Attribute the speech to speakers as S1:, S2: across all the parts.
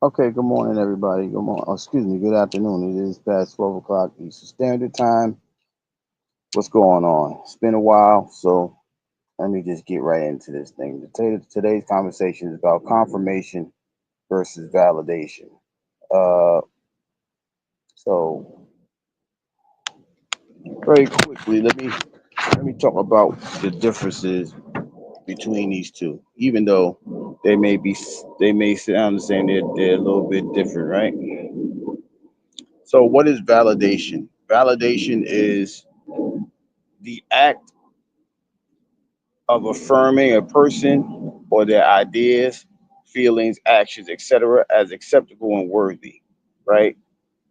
S1: Okay, good morning, everybody. Good morning. Oh, excuse me. Good afternoon. It is past 12 o'clock Eastern Standard Time. What's going on? It's been a while, so let me just get right into this thing. Today's conversation is about confirmation versus validation. Uh, so very quickly, let me talk about the differences between these two. Even though they may sound the same, they're a little bit different, right? So, what is validation? Validation is the act of affirming a person or their ideas, feelings, actions, etc., as acceptable and worthy, right?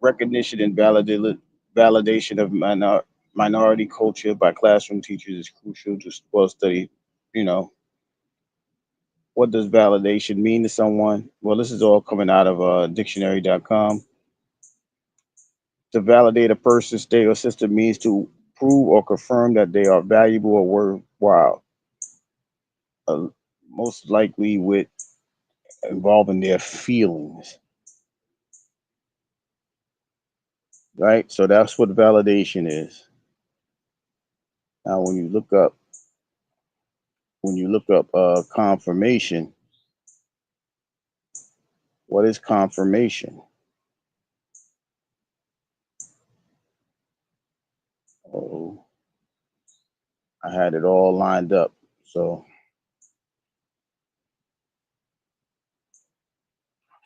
S1: Recognition and validation of minority culture by classroom teachers is crucial to well study. You know, what does validation mean to someone? Well, this is all coming out of dictionary.com. To validate a person, state, or system means to prove or confirm that they are valuable or worthwhile, uh, most likely with involving their feelings, right? So that's what validation is. Now, when you look up confirmation, what is confirmation? Oh, I had it all lined up. So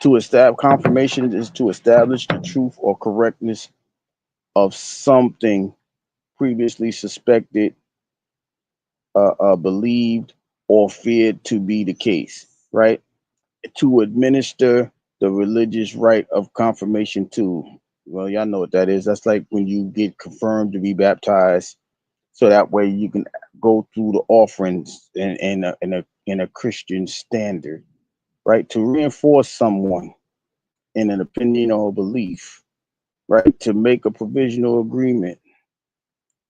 S1: to establish confirmation is to establish the truth or correctness of something previously suspected, believed, or feared to be the case, right? To administer the religious rite of confirmation too. Well, y'all know what that is. That's like when you get confirmed to be baptized, so that way you can go through the offerings in a Christian standard, right? To reinforce someone in an opinion or belief, right? To make a provisional agreement,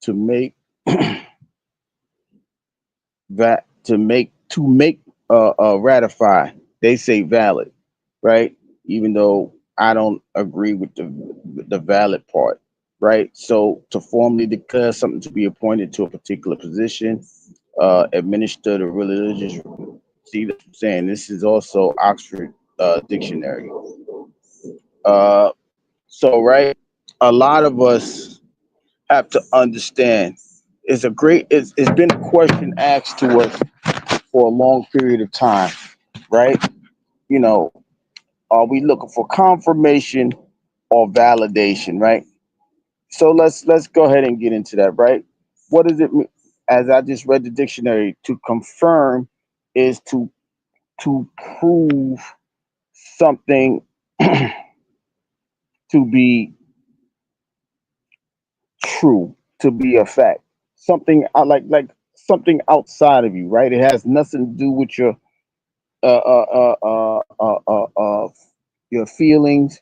S1: to make that to make ratify. They say valid, right? Even though I don't agree with the valid part, right? So to formally declare something to be appointed to a particular position, administer the religious. See, that's what I'm saying. This is also Oxford Dictionary. Uh, so right, a lot of us have to understand. It's been a question asked to us for a long period of time, right? You know, are we looking for confirmation or validation, right? So let's go ahead and get into that, right? What does it mean? As I just read the dictionary, to confirm is to prove something to be true, to be a fact. Something like something outside of you, right? It has nothing to do with your feelings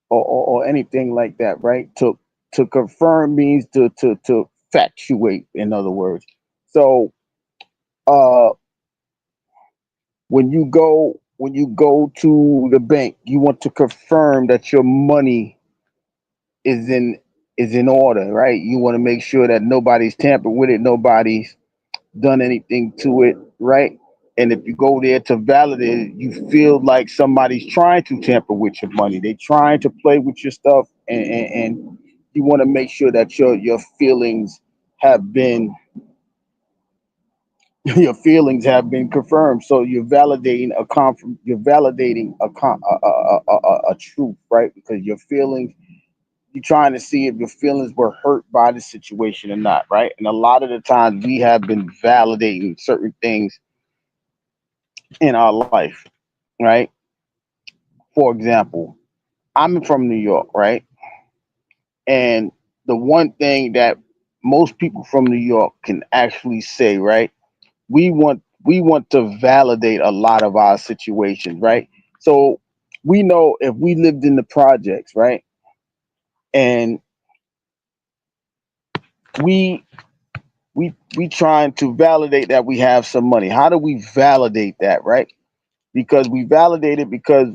S1: or anything like that, right? To confirm means to factuate, in other words. So uh, when you go to the bank, you want to confirm that your money is in order, right? You want to make sure that nobody's tampered with it, nobody's done anything to it, right? And if you go there to validate it, you feel like somebody's trying to tamper with your money. They're trying to play with your stuff, and you want to make sure that your feelings have been your feelings have been confirmed. So you're validating a truth, right? Because your feelings, you're trying to see if your feelings were hurt by the situation or not, right? And a lot of the times we have been validating certain things in our life, right? For example, I'm from New York, right? And the one thing that most people from New York can actually say, right? We want to validate a lot of our situations, right? So we know if we lived in the projects, right? And we we trying to validate that we have some money. How do we validate that, right? because we validate it because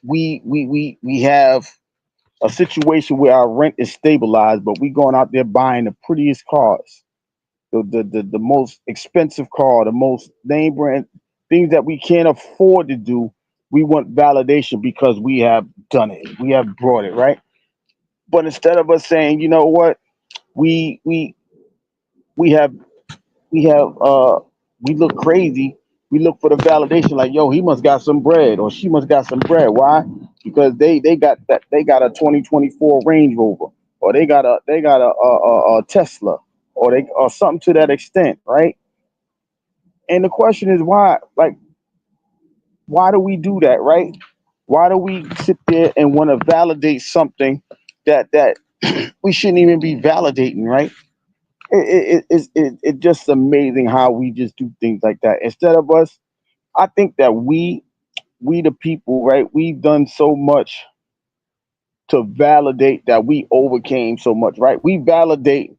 S1: we have a situation where our rent is stabilized, but we going out there buying the prettiest cars, the most expensive car, the most name brand things that we can't afford to do. We want validation because we have done it. We have brought it, right? But instead of us saying, you know what, we we we have we have we look crazy. We look for the validation, like, yo, he must got some bread or she must got some bread. Why? Because they got that they got a 2024 Range Rover, or they got a Tesla, or they or something to that extent, right? And the question is why? Like, why do we do that, right? Why do we sit there and want to validate something that we shouldn't even be validating, right? It's just amazing how we just do things like that. Instead of us, I think that we the people, right? We've done so much to validate that we overcame so much, right? We validate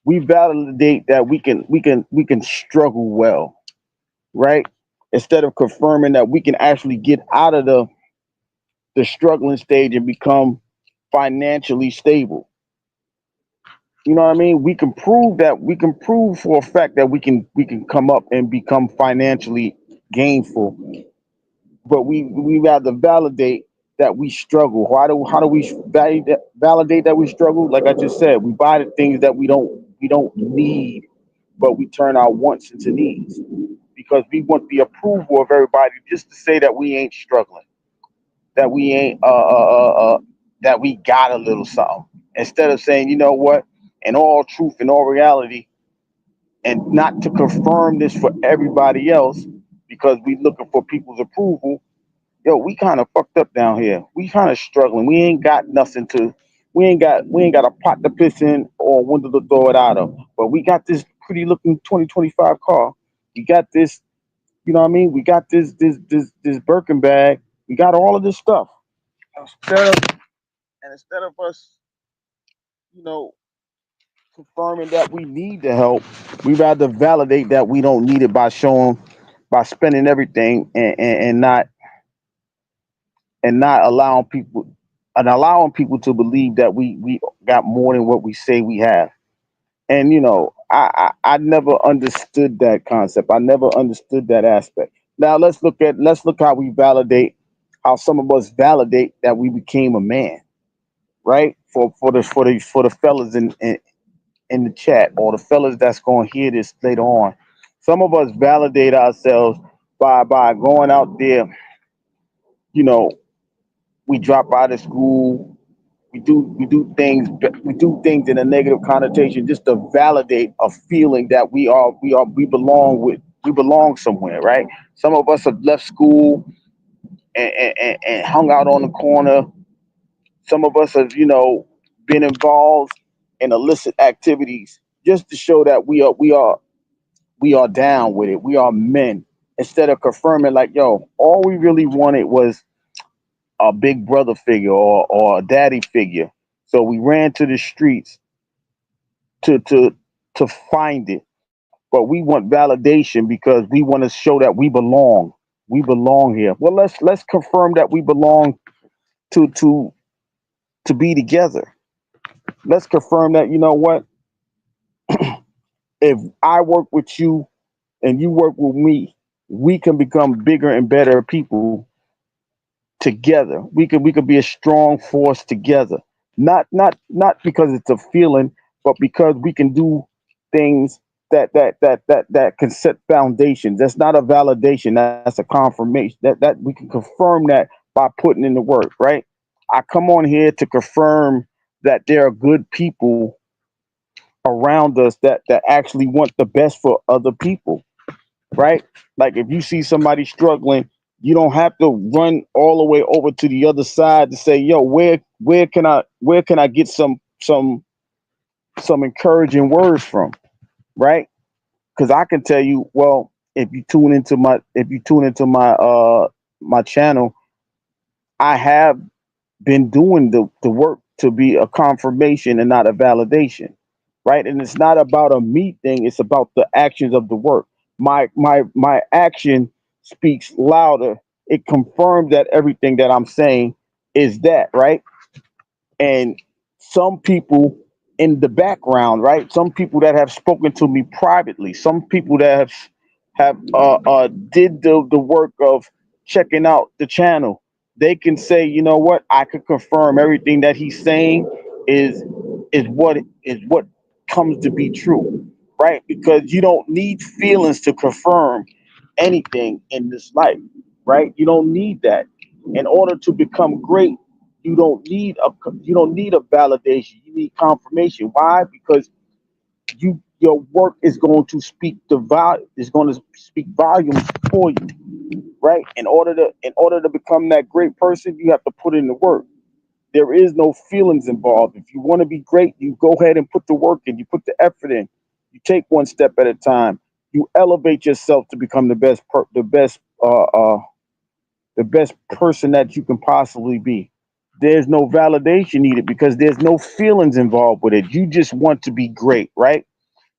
S1: that we can struggle well, right? Instead of confirming that we can actually get out of the struggling stage and become financially stable. You know what I mean? We can prove for a fact that we can come up and become financially gainful, but we rather validate that we struggle. How do we validate that we struggle? Like I just said, we buy the things that we don't need, but we turn our wants into needs because we want the approval of everybody just to say that we ain't struggling, that we ain't that we got a little something. Instead of saying, you know what, in all truth, in all reality, and not to confirm this for everybody else because we looking for people's approval. Yo, we kind of fucked up down here. We kind of struggling. We ain't got nothing to. We ain't got a pot to piss in or a window to throw it out of. But we got this pretty looking 2025 car. We got this. You know what I mean? We got this Birkin bag. We got all of this stuff. Instead of instead of us, you know, confirming that we need the help, we rather validate that we don't need it by spending everything and not allowing people to believe that we got more than what we say we have. And I never understood that concept. I never understood that aspect. Now let's look how we validate how some of us validate that we became a man, right? For the fellas in the chat, or the fellas that's going to hear this later on. Some of us validate ourselves by going out there. You know, we drop out of school. We do things in a negative connotation just to validate a feeling that we belong somewhere, right? Some of us have left school and hung out on the corner. Some of us have been involved in illicit activities just to show that we are down with it. We are men. Instead of confirming, like, yo, all we really wanted was a big brother figure or a daddy figure. So we ran to the streets to to to find it. But we want validation because we want to show that we belong. We belong here. Well, let's confirm that we belong to to to be together. Let's confirm that, you know what, if I work with you and you work with me, we can become bigger and better people together. We could be a strong force together. Not because it's a feeling, but because we can do things that can set foundations. That's not a validation. That's a confirmation. That we can confirm that by putting in the work. Right. I come on here to confirm that there are good people around us that actually want the best for other people, right? Like, if you see somebody struggling, you don't have to run all the way over to the other side to say, "Yo, where can I get some encouraging words from?" Right? Because I can tell you, well, if you tune into my channel, I have been doing the work to be a confirmation and not a validation, right? And it's not about a me thing; it's about the actions of the work. My action speaks louder. It confirms that everything that I'm saying is that, right? And some people in the background, right? Some people that have spoken to me privately, some people that have did the work of checking out the channel. They can say, you know what? I could confirm everything that he's saying is is what comes to be true, right? Because you don't need feelings to confirm anything in this life, right? You don't need that. In order to become great, you don't need a validation. You need confirmation. Why? Because your work is going to speak volumes for you, right? In order to become that great person, you have to put in the work. There is no feelings involved. If you want to be great, you go ahead and put the work in. You put the effort in. You take one step at a time. You elevate yourself to become the best person that you can possibly be. There's no validation needed because there's no feelings involved with it. You just want to be great, right?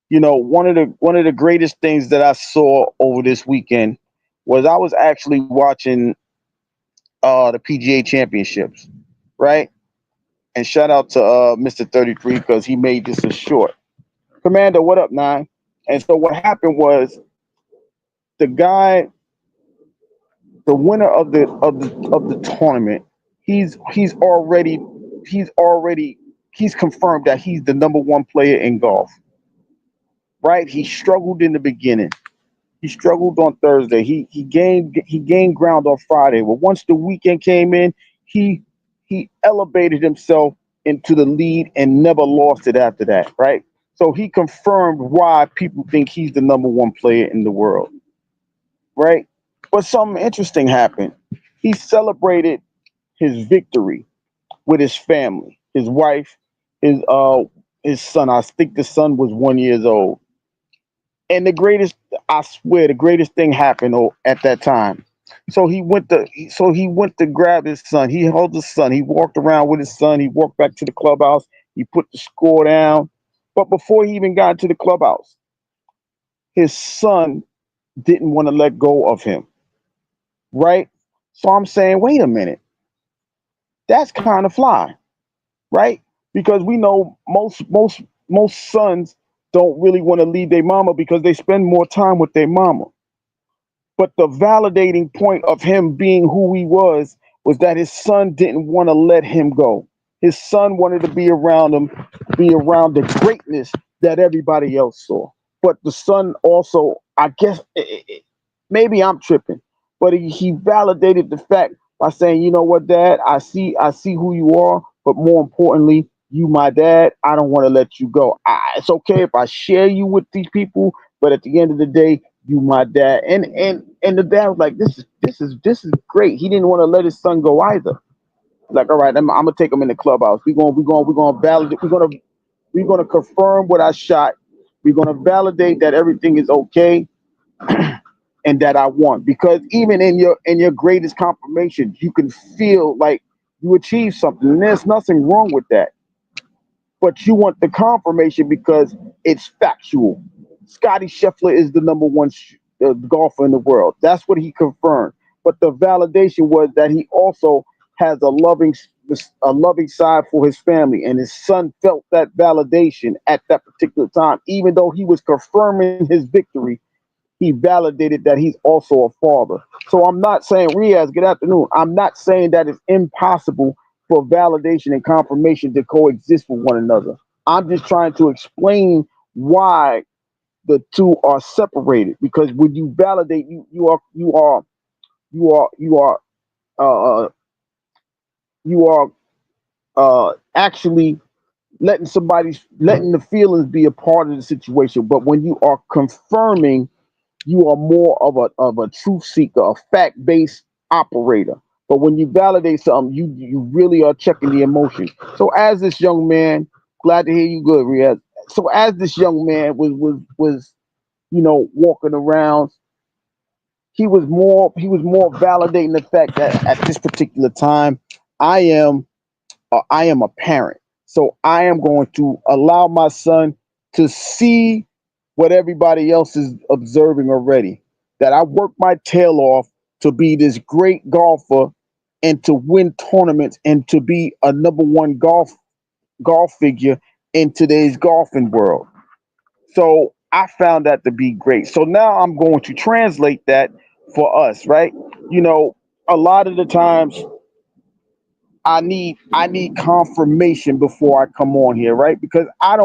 S1: One of the greatest things that I saw over this weekend was I was actually watching the PGA Championships, right? And shout out to Mr. 33 because he made this a short. Commander, what up, nine? And so what happened was the guy, the winner of the tournament, he's already he's already he's confirmed that he's the number one player in golf. Right? He struggled in the beginning. He struggled on Thursday. He gained ground on Friday. But once the weekend came in, he he elevated himself into the lead and never lost it after that. Right? So he confirmed why people think he's the number one player in the world. Right? But something interesting happened. He celebrated his victory with his family, his wife, his uh his son. I think the son was 1 years old. And the greatest, I swear, the greatest thing happened at that time. So he went to grab his son. He held his son. He walked around with his son. He walked back to the clubhouse. He put the score down. But before he even got to the clubhouse, his son didn't want to let go of him. Right? So I'm saying, wait a minute, that's kind of fly, right? Because we know most sons don't really want to leave their mama because they spend more time with their mama. But the validating point of him being who he was that his son didn't want to let him go. His son wanted to be around him, be around the greatness that everybody else saw. But the son also, I guess, maybe I'm tripping, but he validated the fact by saying, you know what, Dad, I see who you are, but more importantly, you my dad. I don't want to let you go. It's okay if I share you with these people, but at the end of the day, you my dad. And the dad was like, this is great. He didn't want to let his son go either. Like, all right, I'm gonna take him in the clubhouse. We're gonna validate. We're gonna confirm what I shot. We're gonna validate that everything is okay and that I won. Because even in your greatest confirmation, you can feel like you achieved something, and there's nothing wrong with that. But you want the confirmation because it's factual. Scotty Scheffler is the number one golfer in the world. That's what he confirmed. But the validation was that he also has a loving side for his family, and his son felt that validation at that particular time. Even though he was confirming his victory, he validated that he's also a father. So I'm not saying, Riaz, good afternoon. I'm not saying that it's impossible for validation and confirmation to coexist with one another. I'm just trying to explain why the two are separated. Because when you validate, you are uh, uh, you are actually letting the feelings be a part of the situation. But when you are confirming, you are more of a truth seeker, a fact based operator. But when you validate something, you really are checking the emotion. So as this young man, glad to hear you good, Riyadh. So as this young man was walking around, he was more validating the fact that at this particular time, I am I am a parent. So I am going to allow my son to see what everybody else is observing already. that I worked my tail off to be this great golfer and to win tournaments and to be a number one golf figure in today's golfing world. So I found that to be great. So now I'm going to translate that for us, right? You know, a lot of the times I need confirmation before I come on here, right? Because I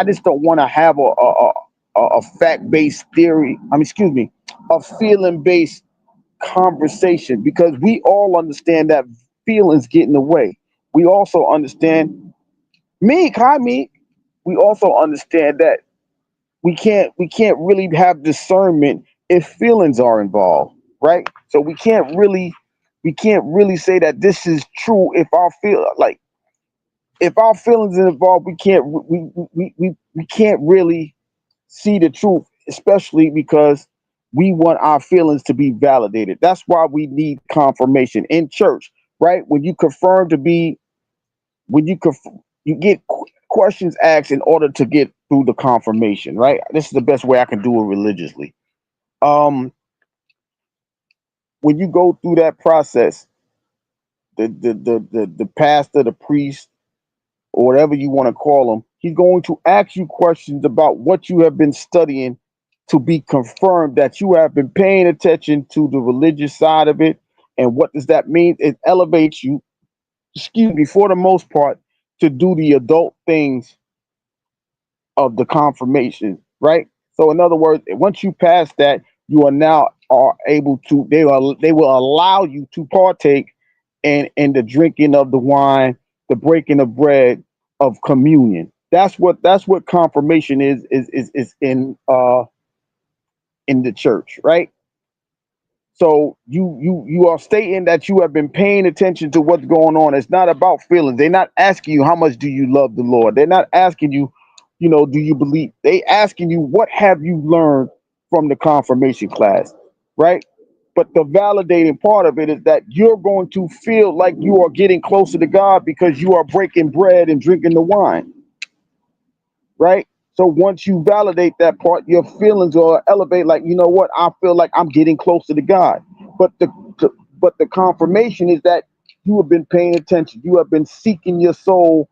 S1: just don't want to have a fact based theory. I mean, excuse me, a feeling based conversation, because we all understand that feelings get in the way. We also understand me. We also understand that we can't really have discernment if feelings are involved, right? So we can't really say that this is true if our feel like if our feelings are involved. We can't really see the truth, especially because we want our feelings to be validated. That's why we need confirmation in church, right? When you get questions asked in order to get through the confirmation, right? This is the best way I can do it religiously. Um, when you go through that process, the pastor, the priest, or whatever you want to call him, he's going to ask you questions about what you have been studying to be confirmed that you have been paying attention to the religious side of it. And what does that mean? It elevates you, excuse me, for the most part, to do the adult things of the confirmation, right? So in other words, once you pass that, you are now are able to they will allow you to partake in the drinking of the wine, the breaking of bread, of communion. That's what confirmation is in the church, right? So you are stating that you have been paying attention to what's going on. It's not about feelings. They're not asking you how much do you love the Lord. They're not asking you, do you believe? They asking you what have you learned from the confirmation class, right? But the validating part of it is that you're going to feel like you are getting closer to God because you are breaking bread and drinking the wine, right? So once you validate that part, your feelings will elevate. Like, you know what? I feel like I'm getting closer to God. But the confirmation is that you have been paying attention. You have been seeking your soul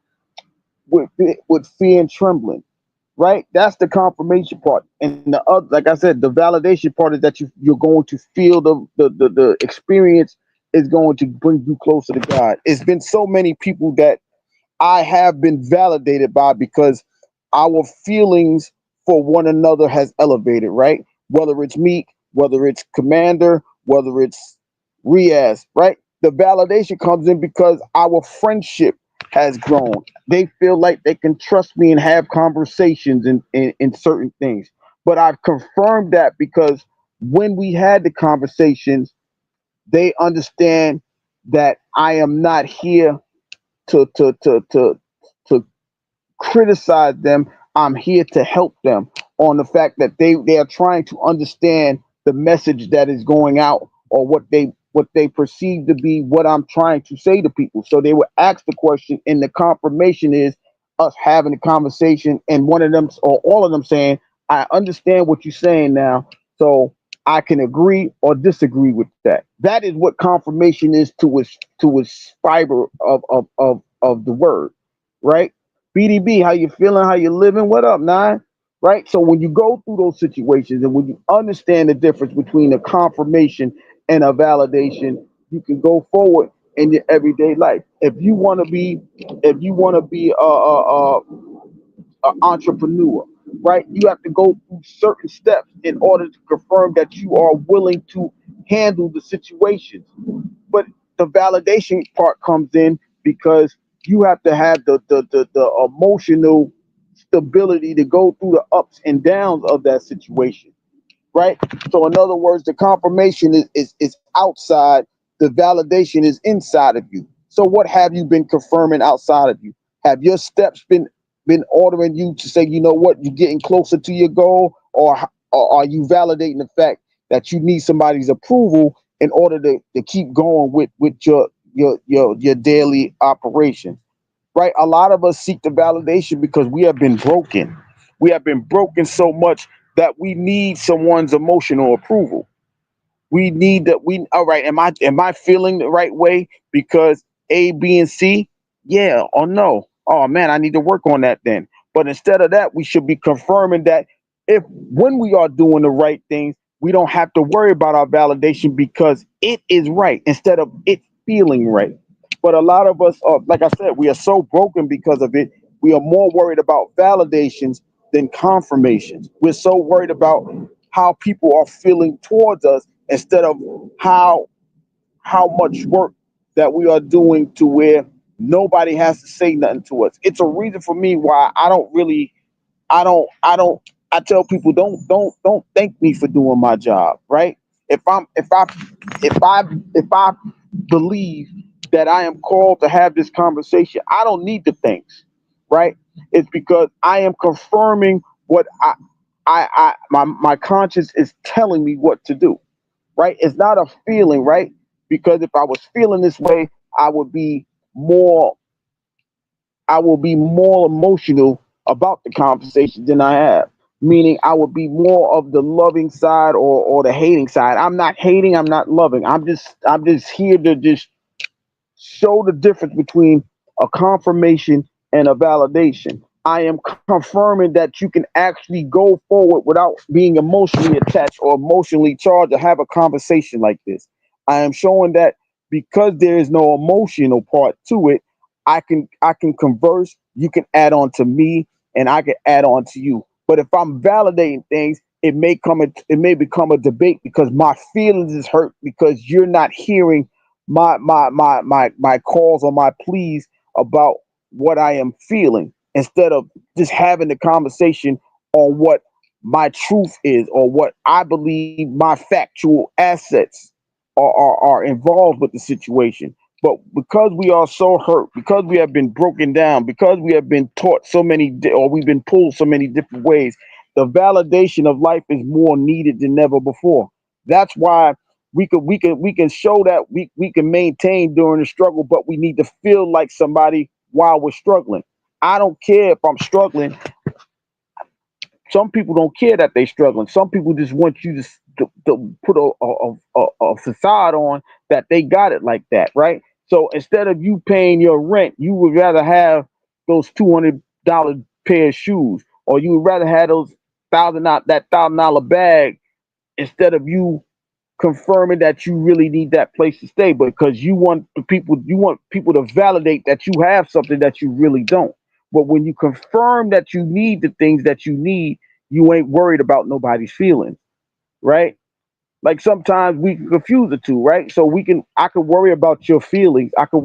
S1: with fear and trembling, right? That's the confirmation part. And the other, like I said, the validation part is that you're going to feel the experience is going to bring you closer to God. It's been so many people that I have been validated by because our feelings for one another has elevated, right? Whether it's Meek, whether it's Commander, whether it's Riaz, right? The validation comes in because our friendship has grown. They feel like they can trust me and have conversations in certain things. But I've confirmed that because when we had the conversations, they understand that I am not here to criticize them. I'm here to help them on the fact that they are trying to understand the message that is going out, or what they perceive to be what I'm trying to say to people. So they would ask the question, and the confirmation is us having a conversation, and one of them or all of them saying, "I understand what you're saying now, so I can agree or disagree with that." That is what confirmation is to its fiber of the word, right? BDB, how you feeling? How you living? What up, nine? Right. So when you go through those situations and when you understand the difference between a confirmation and a validation, you can go forward in your everyday life. If you want to be a entrepreneur, right? You have to go through certain steps in order to confirm that you are willing to handle the situations. But the validation part comes in because you have to have the emotional stability to go through the ups and downs of that situation, right? So in other words, the confirmation is outside, the validation is inside of you. So what have you been confirming outside of you? Have your steps been ordering you to say, you know what, you're getting closer to your goal, or are you validating the fact that you need somebody's approval in order to keep going with your daily operation, right? A lot of us seek the validation because we have been broken. We have been broken so much that we need someone's emotional approval. We need that. We all right. Am I feeling the right way because A, B, and C? Yeah or no? Oh man, I need to work on that then. But instead of that, we should be confirming that if when we are doing the right things, we don't have to worry about our validation because it is right instead of it feeling right. But a lot of us are, like I said, we are so broken because of it. We are more worried about validations than confirmations. We're so worried about how people are feeling towards us instead of how how much work that we are doing to where nobody has to say nothing to us. It's a reason for me why I don't I tell people don't thank me for doing my job, right? If I'm if I believe that I am called to have this conversation, I don't need the thanks, right? It's because I am confirming what my conscience is telling me what to do, right? It's not a feeling, right? Because if I was feeling this way, I would be more, I will be more emotional about the conversation than I have. Meaning, I would be more of the loving side or the hating side. I'm not hating. I'm not loving. I'm just here to just show the difference between a confirmation and a validation. I am confirming that you can actually go forward without being emotionally attached or emotionally charged to have a conversation like this. I am showing that because there is no emotional part to it, I can converse, you can add on to me, and I can add on to you. But if I'm validating things, it may become a debate because my feelings is hurt because you're not hearing my calls or my pleas about what I am feeling instead of just having the conversation on what my truth is or what I believe my factual assets are involved with the situation. But because we are so hurt, because we have been broken down, because we have been taught or we've been pulled so many different ways, the validation of life is more needed than ever before. That's why we can show that we can maintain during the struggle, but we need to feel like somebody while we're struggling. I don't care if I'm struggling. Some people don't care that they're struggling. Some people just want you to put a facade on that they got it like that, right? So instead of you paying your rent, you would rather have those $200 pair of shoes, or you would rather have those $1,000 bag instead of you confirming that you really need that place to stay because you want people to validate that you have something that you really don't. But when you confirm that you need the things that you need, you ain't worried about nobody's feelings, right? Like sometimes we can confuse the two, right? So I could worry about your feelings. I could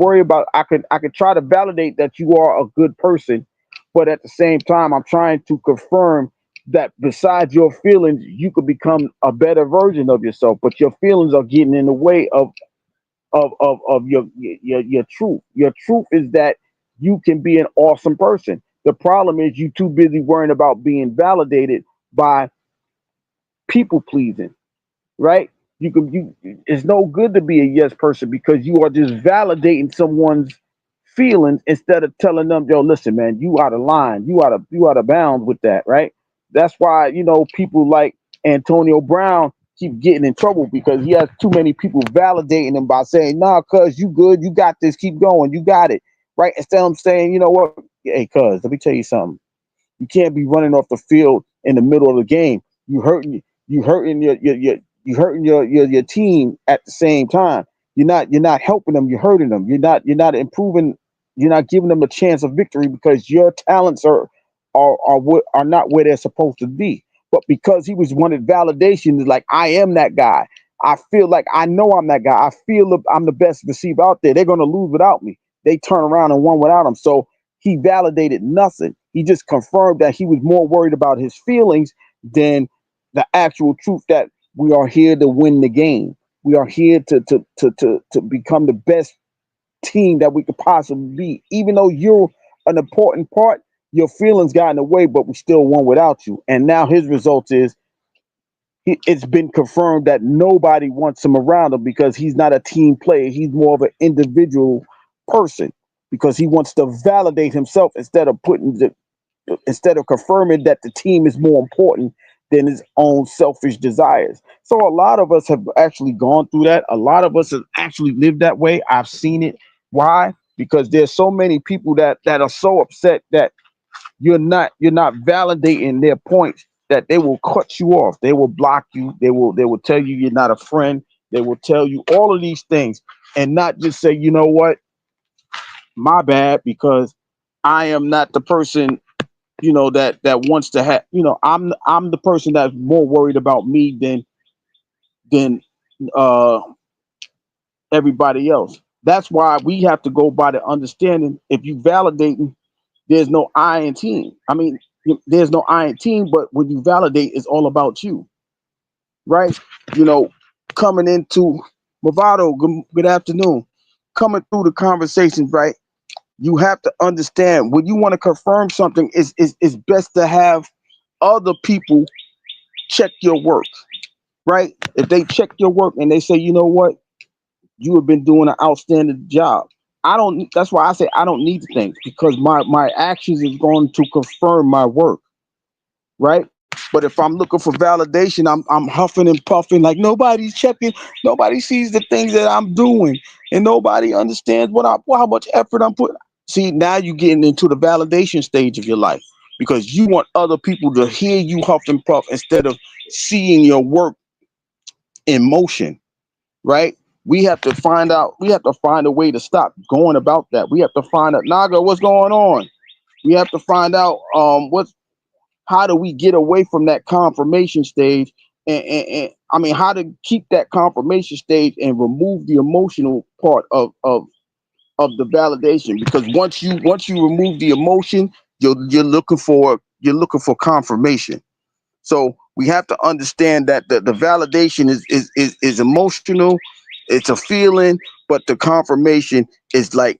S1: try to validate that you are a good person, but at the same time I'm trying to confirm that besides your feelings, you could become a better version of yourself. But your feelings are getting in the way of your truth. Your truth is that you can be an awesome person. The problem is you too busy worrying about being validated by people pleasing, right? It's no good to be a yes person because you are just validating someone's feelings instead of telling them, yo, listen, man, you out of line, you out of bounds with that, right? That's why people like Antonio Brown keep getting in trouble because he has too many people validating him by saying, nah, cuz you good, you got this, keep going, you got it, right? Instead of saying, you know what, hey, cuz, let me tell you something. You can't be running off the field in the middle of the game. You hurting you hurting your team at the same time. You're not helping them. You're hurting them. You're not improving. You're not giving them a chance of victory because your talents are not where they're supposed to be. But because he was wanted validation, is like I am that guy. I feel like I know I'm that guy. I feel I'm the best receiver out there. They're gonna lose without me. They turn around and won without him. So he validated nothing. He just confirmed that he was more worried about his feelings than the actual truth that we are here to win the game. We are here to become the best team that we could possibly be. Even though you're an important part, your feelings got in the way, but we still won without you. And now his result is it's been confirmed that nobody wants him around him because he's not a team player. He's more of an individual person because he wants to validate himself instead of confirming that the team is more important than his own selfish desires. So a lot of us have actually gone through that. A lot of us have actually lived that way. I've seen it. Why? Because there's so many people that are so upset that you're not validating their points, that they will cut you off. They will block you. They will tell you you're not a friend. They will tell you all of these things and not just say, you know what, my bad, because I am not the person, that wants to have, I'm the person that's more worried about me than uh everybody else. That's why we have to go by the understanding, if you validating, there's no I in team. I mean, there's no I in team, but when you validate, it's all about you, right? You know, coming into Movado, good afternoon. Coming through the conversations, right? You have to understand, when you want to confirm something, is best to have other people check your work, right? If they check your work and they say, you know what, you have been doing an outstanding job. I don't. That's why I say I don't need things, because my actions is going to confirm my work, right? But if I'm looking for validation, I'm huffing and puffing like nobody's checking, nobody sees the things that I'm doing, and nobody understands how much effort I'm putting. See, now you're getting into the validation stage of your life, because you want other people to hear you huff and puff instead of seeing your work in motion, right? We have to find a way to stop going about that. We have to find out, Naga, what's going on. We have to find out what's how do we get away from that confirmation stage, and I mean, how to keep that confirmation stage and remove the emotional part of the validation, because once you remove the emotion, you're looking for confirmation. So we have to understand that the validation is emotional, it's a feeling, but the confirmation is like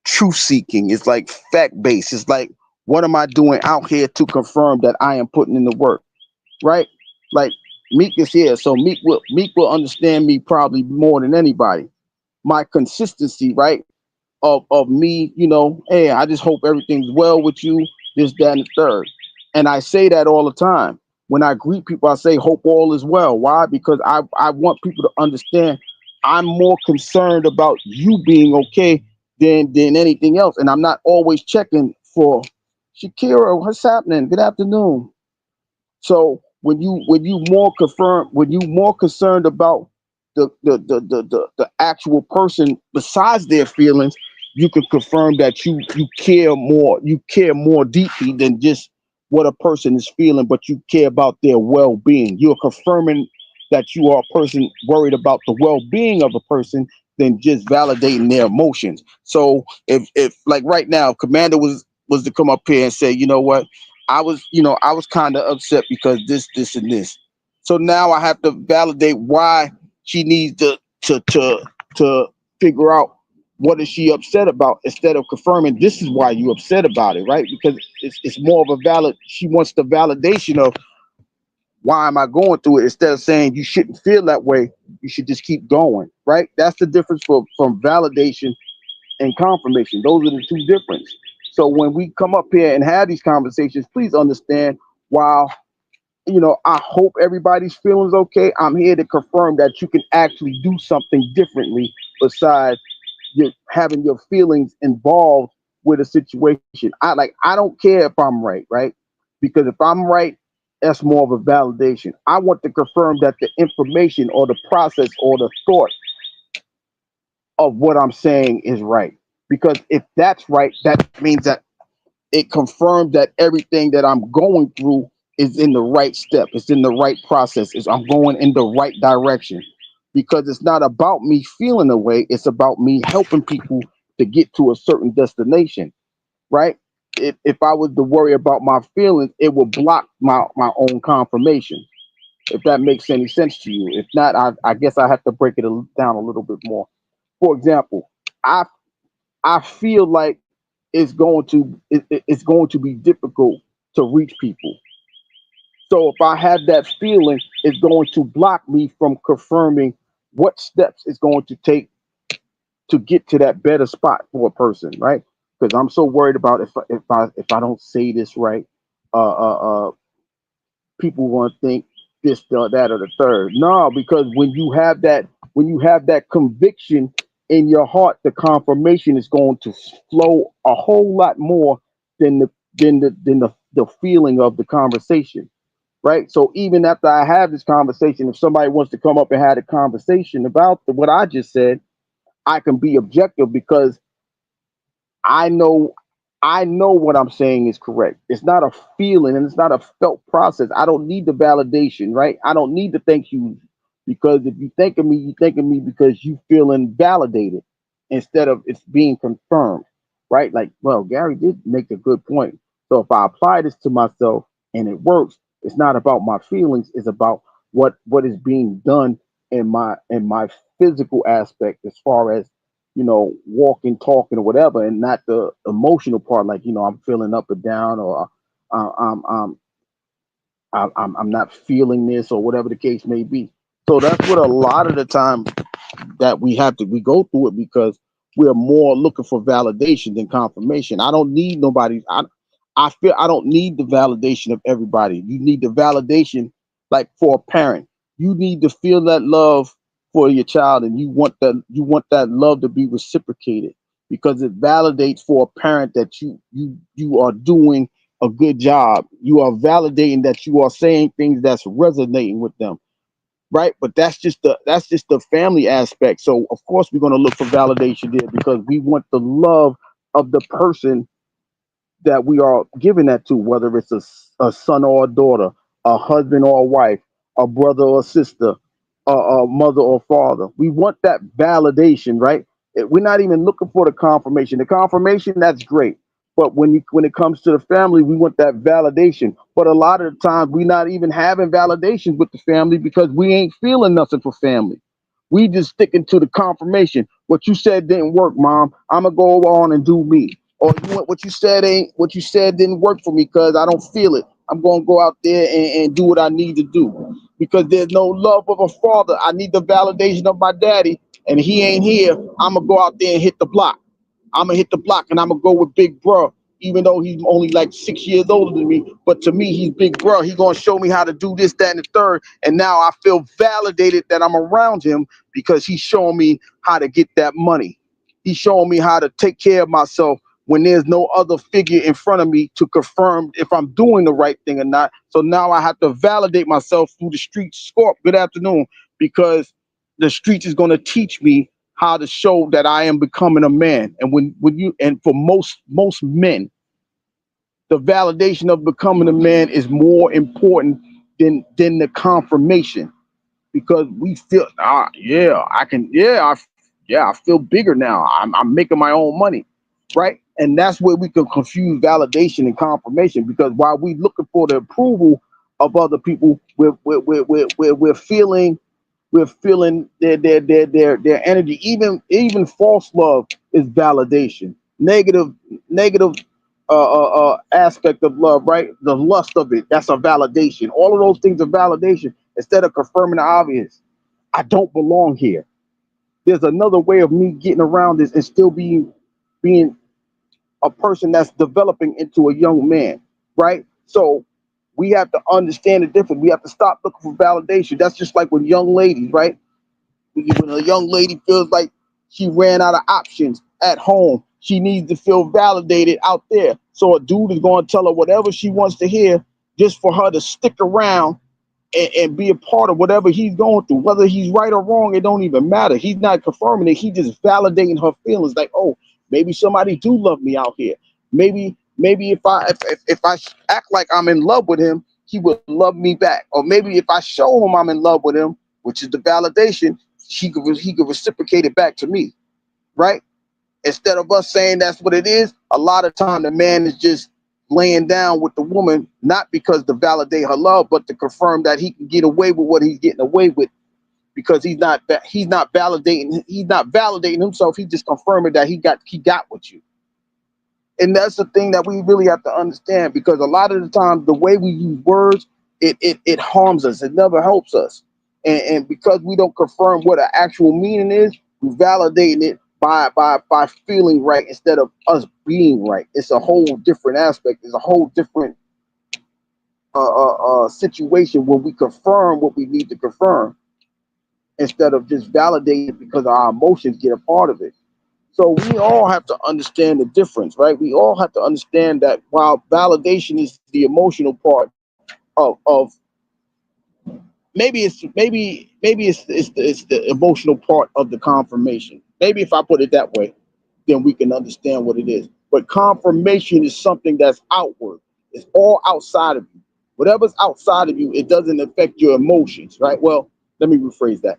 S1: truth seeking. It's like fact based. It's like, what am I doing out here to confirm that I am putting in the work, right? Like, Meek is here, so Meek will understand me probably more than anybody. My consistency, right? Of me, hey, I just hope everything's well with you, this, that, and the third. And I say that all the time. When I greet people, I say, hope all is well. Why? Because I want people to understand I'm more concerned about you being okay than anything else. And I'm not always checking for Shakira, what's happening? Good afternoon. So when you more concerned about the actual person besides their feelings, you can confirm that you care more deeply than just what a person is feeling, but you care about their well-being. You're confirming that you are a person worried about the well-being of a person than just validating their emotions. So if like right now, Commander was to come up here and say, you know what, I was kind of upset because this, and this. So now I have to validate why she needs to figure out what is she upset about, instead of confirming this is why you upset about it, right? Because it's more of a valid. She wants the validation of why am I going through it, instead of saying you shouldn't feel that way. You should just keep going, right? That's the difference from validation and confirmation. Those are the two difference. So when we come up here and have these conversations, please understand, while I hope everybody's feelings okay, I'm here to confirm that you can actually do something differently besides having your feelings involved with a situation. I don't care if I'm right? Because if I'm right, that's more of a validation. I want to confirm that the information or the process or the thought of what I'm saying is right. Because if that's right, that means that it confirms that everything that I'm going through is in the right step. It's in the right process. I'm going in the right direction. Because it's not about me feeling a way. It's about me helping people to get to a certain destination, right? If I was to worry about my feelings, it would block my own confirmation. If that makes any sense to you. If not, I guess I have to break it down a little bit more. For example, I I feel like it's going to be difficult to reach people. So if I have that feeling, it's going to block me from confirming what steps it's going to take to get to that better spot for a person, right? Because I'm so worried about if I don't say this right, uh, uh, uh, people want to think this, that, or the third. No, because when you have that conviction in your heart, the confirmation is going to flow a whole lot more than the feeling of the conversation, right? So even after I have this conversation, if somebody wants to come up and have a conversation about what I just said, I can be objective because I know I know what I'm saying is correct. It's not a feeling and it's not a felt process. I don't need the validation, right? I don't need to thank you because if you think of me, you think of me because you feeling validated instead of it's being confirmed, right? Like, well, Gary did make a good point. So if I apply this to myself and it works, it's not about my feelings, it's about what is being done in my physical aspect as far as walking, talking, or whatever, and not the emotional part, like I'm feeling up or down, or I'm I'm not feeling this, or whatever the case may be. So that's what a lot of the time that we go through it because we're more looking for validation than confirmation. I don't need nobody. I feel I don't need the validation of everybody. You need the validation, like for a parent. You need to feel that love for your child, and you want that love to be reciprocated because it validates for a parent that you are doing a good job. You are validating that you are saying things that's resonating with them, right? But that's just the family aspect. So of course we're going to look for validation there because we want the love of the person that we are giving that to, whether it's a son or a daughter, a husband or a wife, a brother or a sister, a mother or father. We want that validation, right? We're not even looking for the confirmation. The confirmation, that's great. But when it comes to the family, we want that validation. But a lot of the times, we're not even having validations with the family because we ain't feeling nothing for family. We just sticking to the confirmation. What you said didn't work, mom. I'm gonna go on and do me. Or what you said didn't work for me because I don't feel it. I'm gonna go out there and do what I need to do. Because there's no love of a father. I need the validation of my daddy, and he ain't here. I'm gonna go out there and hit the block. I'm gonna hit the block and I'm gonna go with Big Bro, even though he's only like 6 years older than me. But to me, he's Big Bro. He's gonna show me how to do this, that, and the third. And now I feel validated that I'm around him because he's showing me how to get that money. He's showing me how to take care of myself when there's no other figure in front of me to confirm if I'm doing the right thing or not. So now I have to validate myself through the streets. Scorp, good afternoon, because the streets is going to teach me how to show that I am becoming a man. And when you and for most men, the validation of becoming a man is more important than the confirmation because we feel yeah I can yeah I feel bigger now. I'm making my own money, right? And that's where we can confuse validation and confirmation because while we looking for the approval of other people, we're feeling their energy. Even false love is validation. Negative aspect of love, right? The lust of it, that's a validation. All of those things are validation instead of confirming the obvious. I don't belong here. There's another way of me getting around this and still being a person that's developing into a young man, right? So we have to understand the difference. We have to stop looking for validation. That's just like with young ladies, right? When a young lady feels like she ran out of options at home, she needs to feel validated out there. So a dude is going to tell her whatever she wants to hear just for her to stick around and be a part of whatever he's going through. Whether he's right or wrong, it don't even matter. He's not confirming it. He's just validating her feelings. Like, oh, maybe somebody do love me out here. Maybe if I act like I'm in love with him, he would love me back. Or maybe if I show him I'm in love with him, which is the validation, he could reciprocate it back to me, right? Instead of us saying that's what it is, a lot of time the man is just laying down with the woman, not because to validate her love, but to confirm that he can get away with what he's getting away with because he's not validating himself. He's just confirming that he got with you. And that's the thing that we really have to understand because a lot of the time the way we use words, it harms us. It never helps us. And because we don't confirm what an actual meaning is, we validating it by feeling right instead of us being right. It's a whole different aspect. It's a whole different situation where we confirm what we need to confirm instead of just validating it because our emotions get a part of it. So we all have to understand the difference, right? We all have to understand that while validation is the emotional part of maybe it's the emotional part of the confirmation. Maybe if I put it that way, then we can understand what it is. But confirmation is something that's outward. It's all outside of you. Whatever's outside of you, it doesn't affect your emotions, right? Well, let me rephrase that.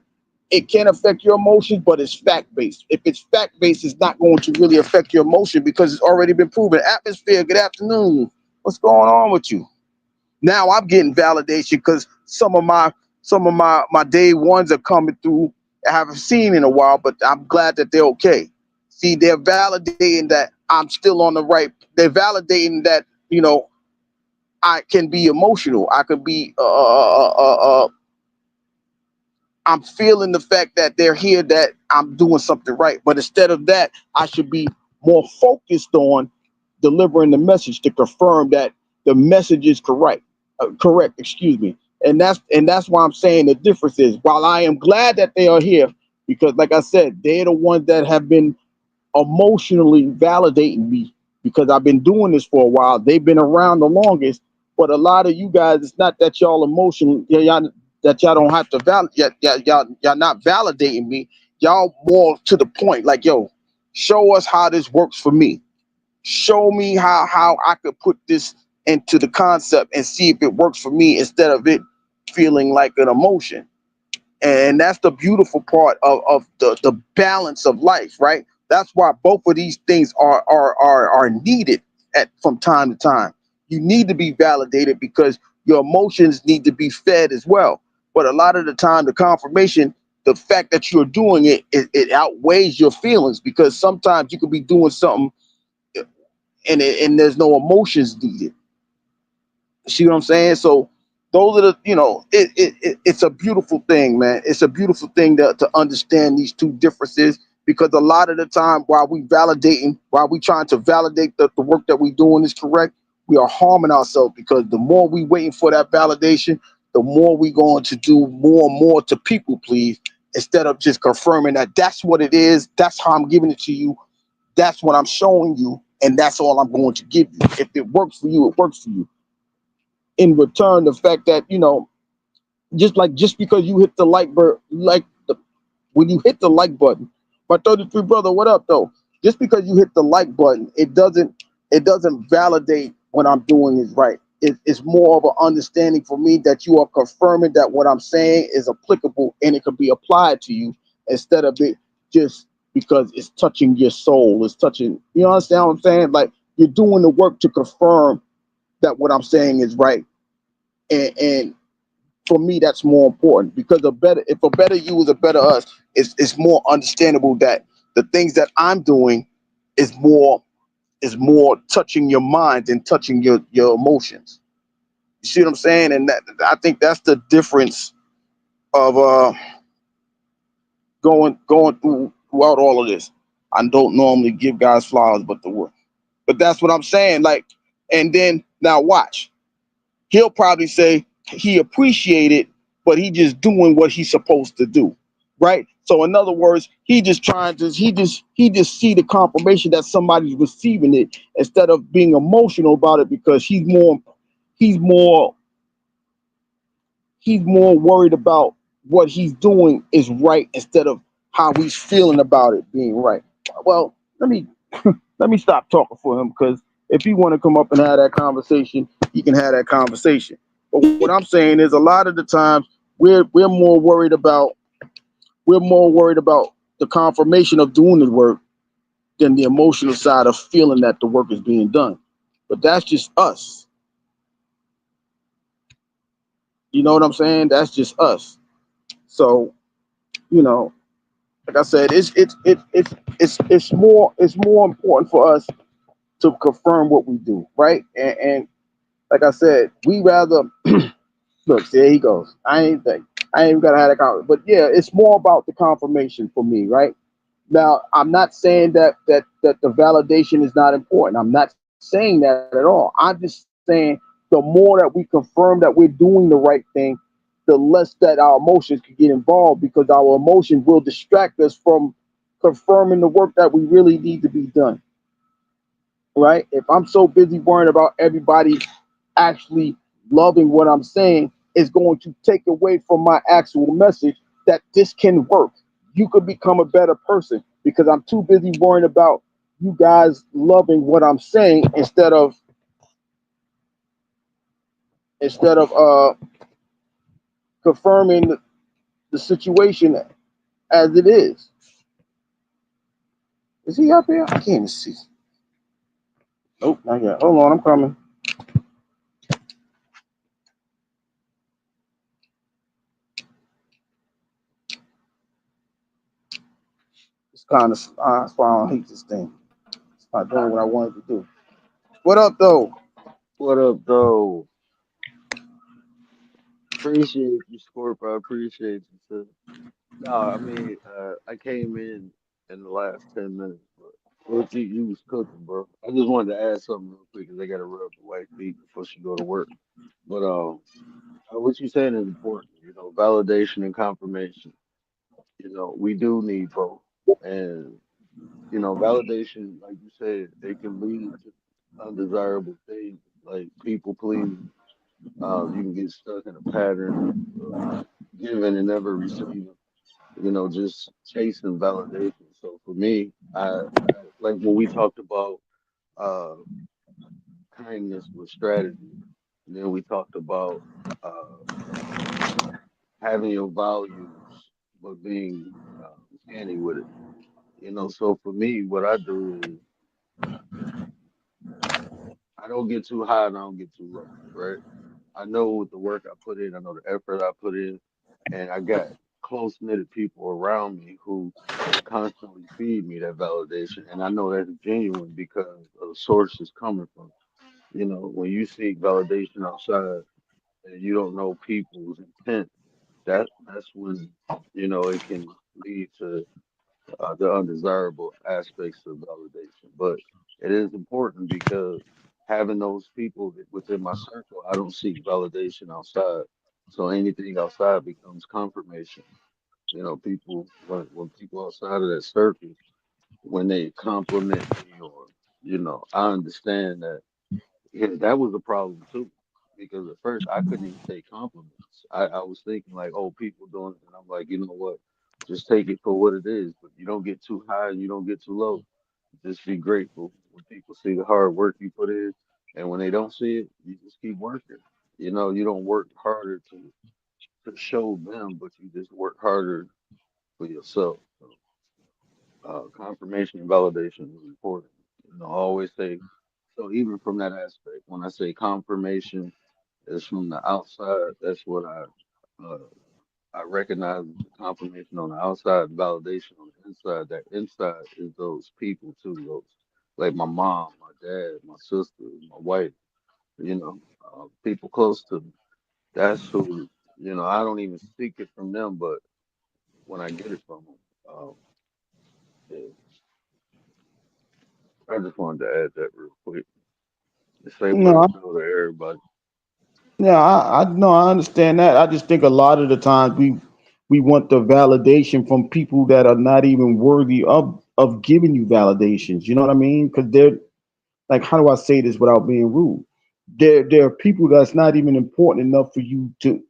S1: It can affect your emotions, but it's fact based. If it's fact based, it's not going to really affect your emotion because it's already been proven. Atmosphere, good afternoon. What's going on with you? Now I'm getting validation because some of my day ones are coming through I haven't seen in a while, but I'm glad that they're okay. See, they're validating that I'm still on the right. They're validating that I can be emotional. I could be I'm feeling the fact that they're here, that I'm doing something right. But instead of that, I should be more focused on delivering the message to confirm that the message is correct. Correct, excuse me. And that's why I'm saying the difference is while I am glad that they are here, because like I said, they're the ones that have been emotionally validating me because I've been doing this for a while. They've been around the longest. But a lot of you guys, it's not that y'all emotional, y'all that y'all don't have to validate. Y'all not validating me. Y'all more to the point. Like, yo, show us how this works for me. Show me how I could put this into the concept and see if it works for me instead of it feeling like an emotion. And that's the beautiful part of the balance of life, right? That's why both of these things are needed at from time to time. You need to be validated because your emotions need to be fed as well. But a lot of the time, the confirmation, the fact that you're doing it outweighs your feelings because sometimes you could be doing something and there's no emotions needed. See what I'm saying? So those are it's a beautiful thing, man. It's a beautiful thing to understand these two differences because a lot of the time while we trying to validate that the work that we doing is correct, we are harming ourselves because the more we waiting for that validation, the more we going to do more and more to people please instead of just confirming that that's what it is, that's how I'm giving it to you, that's what I'm showing you, and that's all I'm going to give you. If it works for you, it works for you. In return, the fact that just because you hit the like the when you hit the like button, my 33 brother, what up though? Just because you hit the like button, it doesn't validate what I'm doing is right. It's more of an understanding for me that you are confirming that what I'm saying is applicable and it can be applied to you instead of it just because it's touching your soul. It's touching, you understand what I'm saying? Like you're doing the work to confirm that what I'm saying is right. And for me, that's more important because if a better you is a better us, it's more understandable that the things that I'm doing is more touching your mind and touching your emotions. You see what I'm saying? And that I think that's the difference of going throughout all of this. I don't normally give guys flowers, but that's what I'm saying. Like, and then now watch. He'll probably say he appreciated, but he just doing what he's supposed to do, right? So in other words, he just see the confirmation that somebody's receiving it instead of being emotional about it because he's more he's more worried about what he's doing is right instead of how he's feeling about it being right. Well, let me stop talking for him because if he want to come up and have that conversation, he can have that conversation. But what I'm saying is, a lot of the times we're more worried about the confirmation of doing the work than the emotional side of feeling that the work is being done. But that's just us. You know what I'm saying? That's just us. So you know, like I said, it's more important for us to confirm what we do, right? And like I said, we rather look. There he goes. I ain't even gotta have that conversation. But yeah, it's more about the confirmation for me, right? Now, I'm not saying that the validation is not important. I'm not saying that at all. I'm just saying the more that we confirm that we're doing the right thing, the less that our emotions can get involved, because our emotion will distract us from confirming the work that we really need to be done. Right? If I'm so busy worrying about everybody actually loving what I'm saying, it's going to take away from my actual message that this can work. You could become a better person because I'm too busy worrying about you guys loving what I'm saying instead of confirming the situation as it is. Is he up here? I can't even see. Nope, not yet. Hold on, I'm coming. It's kind of that's why I don't hate this thing. It's not doing what I wanted to do. What up, though?
S2: What up, though? Appreciate you, Scorp. I appreciate you too. No, I mean, I came in the last 10 minutes, but what you was cooking, bro. I just wanted to add something real quick because I gotta rub the wife feet before she go to work. But what you saying is important. You know, validation and confirmation. You know, we do need both, and you know, validation, like you said, it can lead to undesirable things like people pleasing. You can get stuck in a pattern of giving and never receiving, you know, just chasing validation. So for me, I like when we talked about uh, kindness with strategy, and then we talked about uh, having your values but being canny with it. You know, so for me, what I do is I don't get too high and I don't get too low, right? I know the work I put in, I know the effort I put in, and I got close knitted people around me who constantly feed me that validation, and I know that's genuine because of the source it's coming from. You know, when you seek validation outside and you don't know people's intent, that's when you know it can lead to the undesirable aspects of validation. But it is important because having those people within my circle, I don't seek validation outside. So anything outside becomes confirmation. You know, people when people outside of that circle, when they compliment me or you know, I understand that yeah, that was a problem too. Because at first I couldn't even take compliments. I was thinking like, oh, people doing it, and I'm like, you know what? Just take it for what it is. But you don't get too high and you don't get too low. Just be grateful when people see the hard work you put in, and when they don't see it, you just keep working. You know, you don't work harder to show them, but you just work harder for yourself. So, confirmation and validation is important. You know, I always say so. Even from that aspect, when I say confirmation is from the outside, that's what uh, I recognize the confirmation on the outside, validation on the inside. That inside is those people too, those like my mom, my dad, my sister, my wife. You know, people close to me. That's who. You know, I don't even seek it from them, but when I get it from them, yeah, I just wanted to add that real quick. The same way I
S1: No,
S2: feel to everybody.
S1: yeah, I no, I understand that. I just think a lot of the times we want the validation from people that are not even worthy of giving you validations. You know what I mean? Because they're like, how do I say this without being rude? There are people that's not even important enough for you to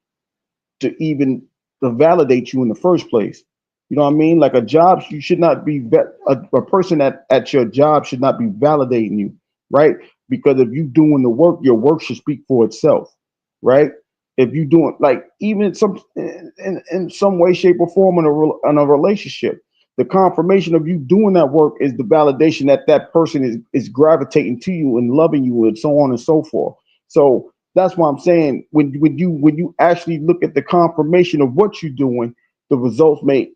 S1: even to validate you in the first place. You know what I mean? Like a job, you should not be a person at your job should not be validating you, right? Because if you doing the work, your work should speak for itself, right? If you doing like even some in some way, shape, or form in a relationship, the confirmation of you doing that work is the validation that that person is gravitating to you and loving you and so on and so forth. So that's why I'm saying when you actually look at the confirmation of what you're doing, the results may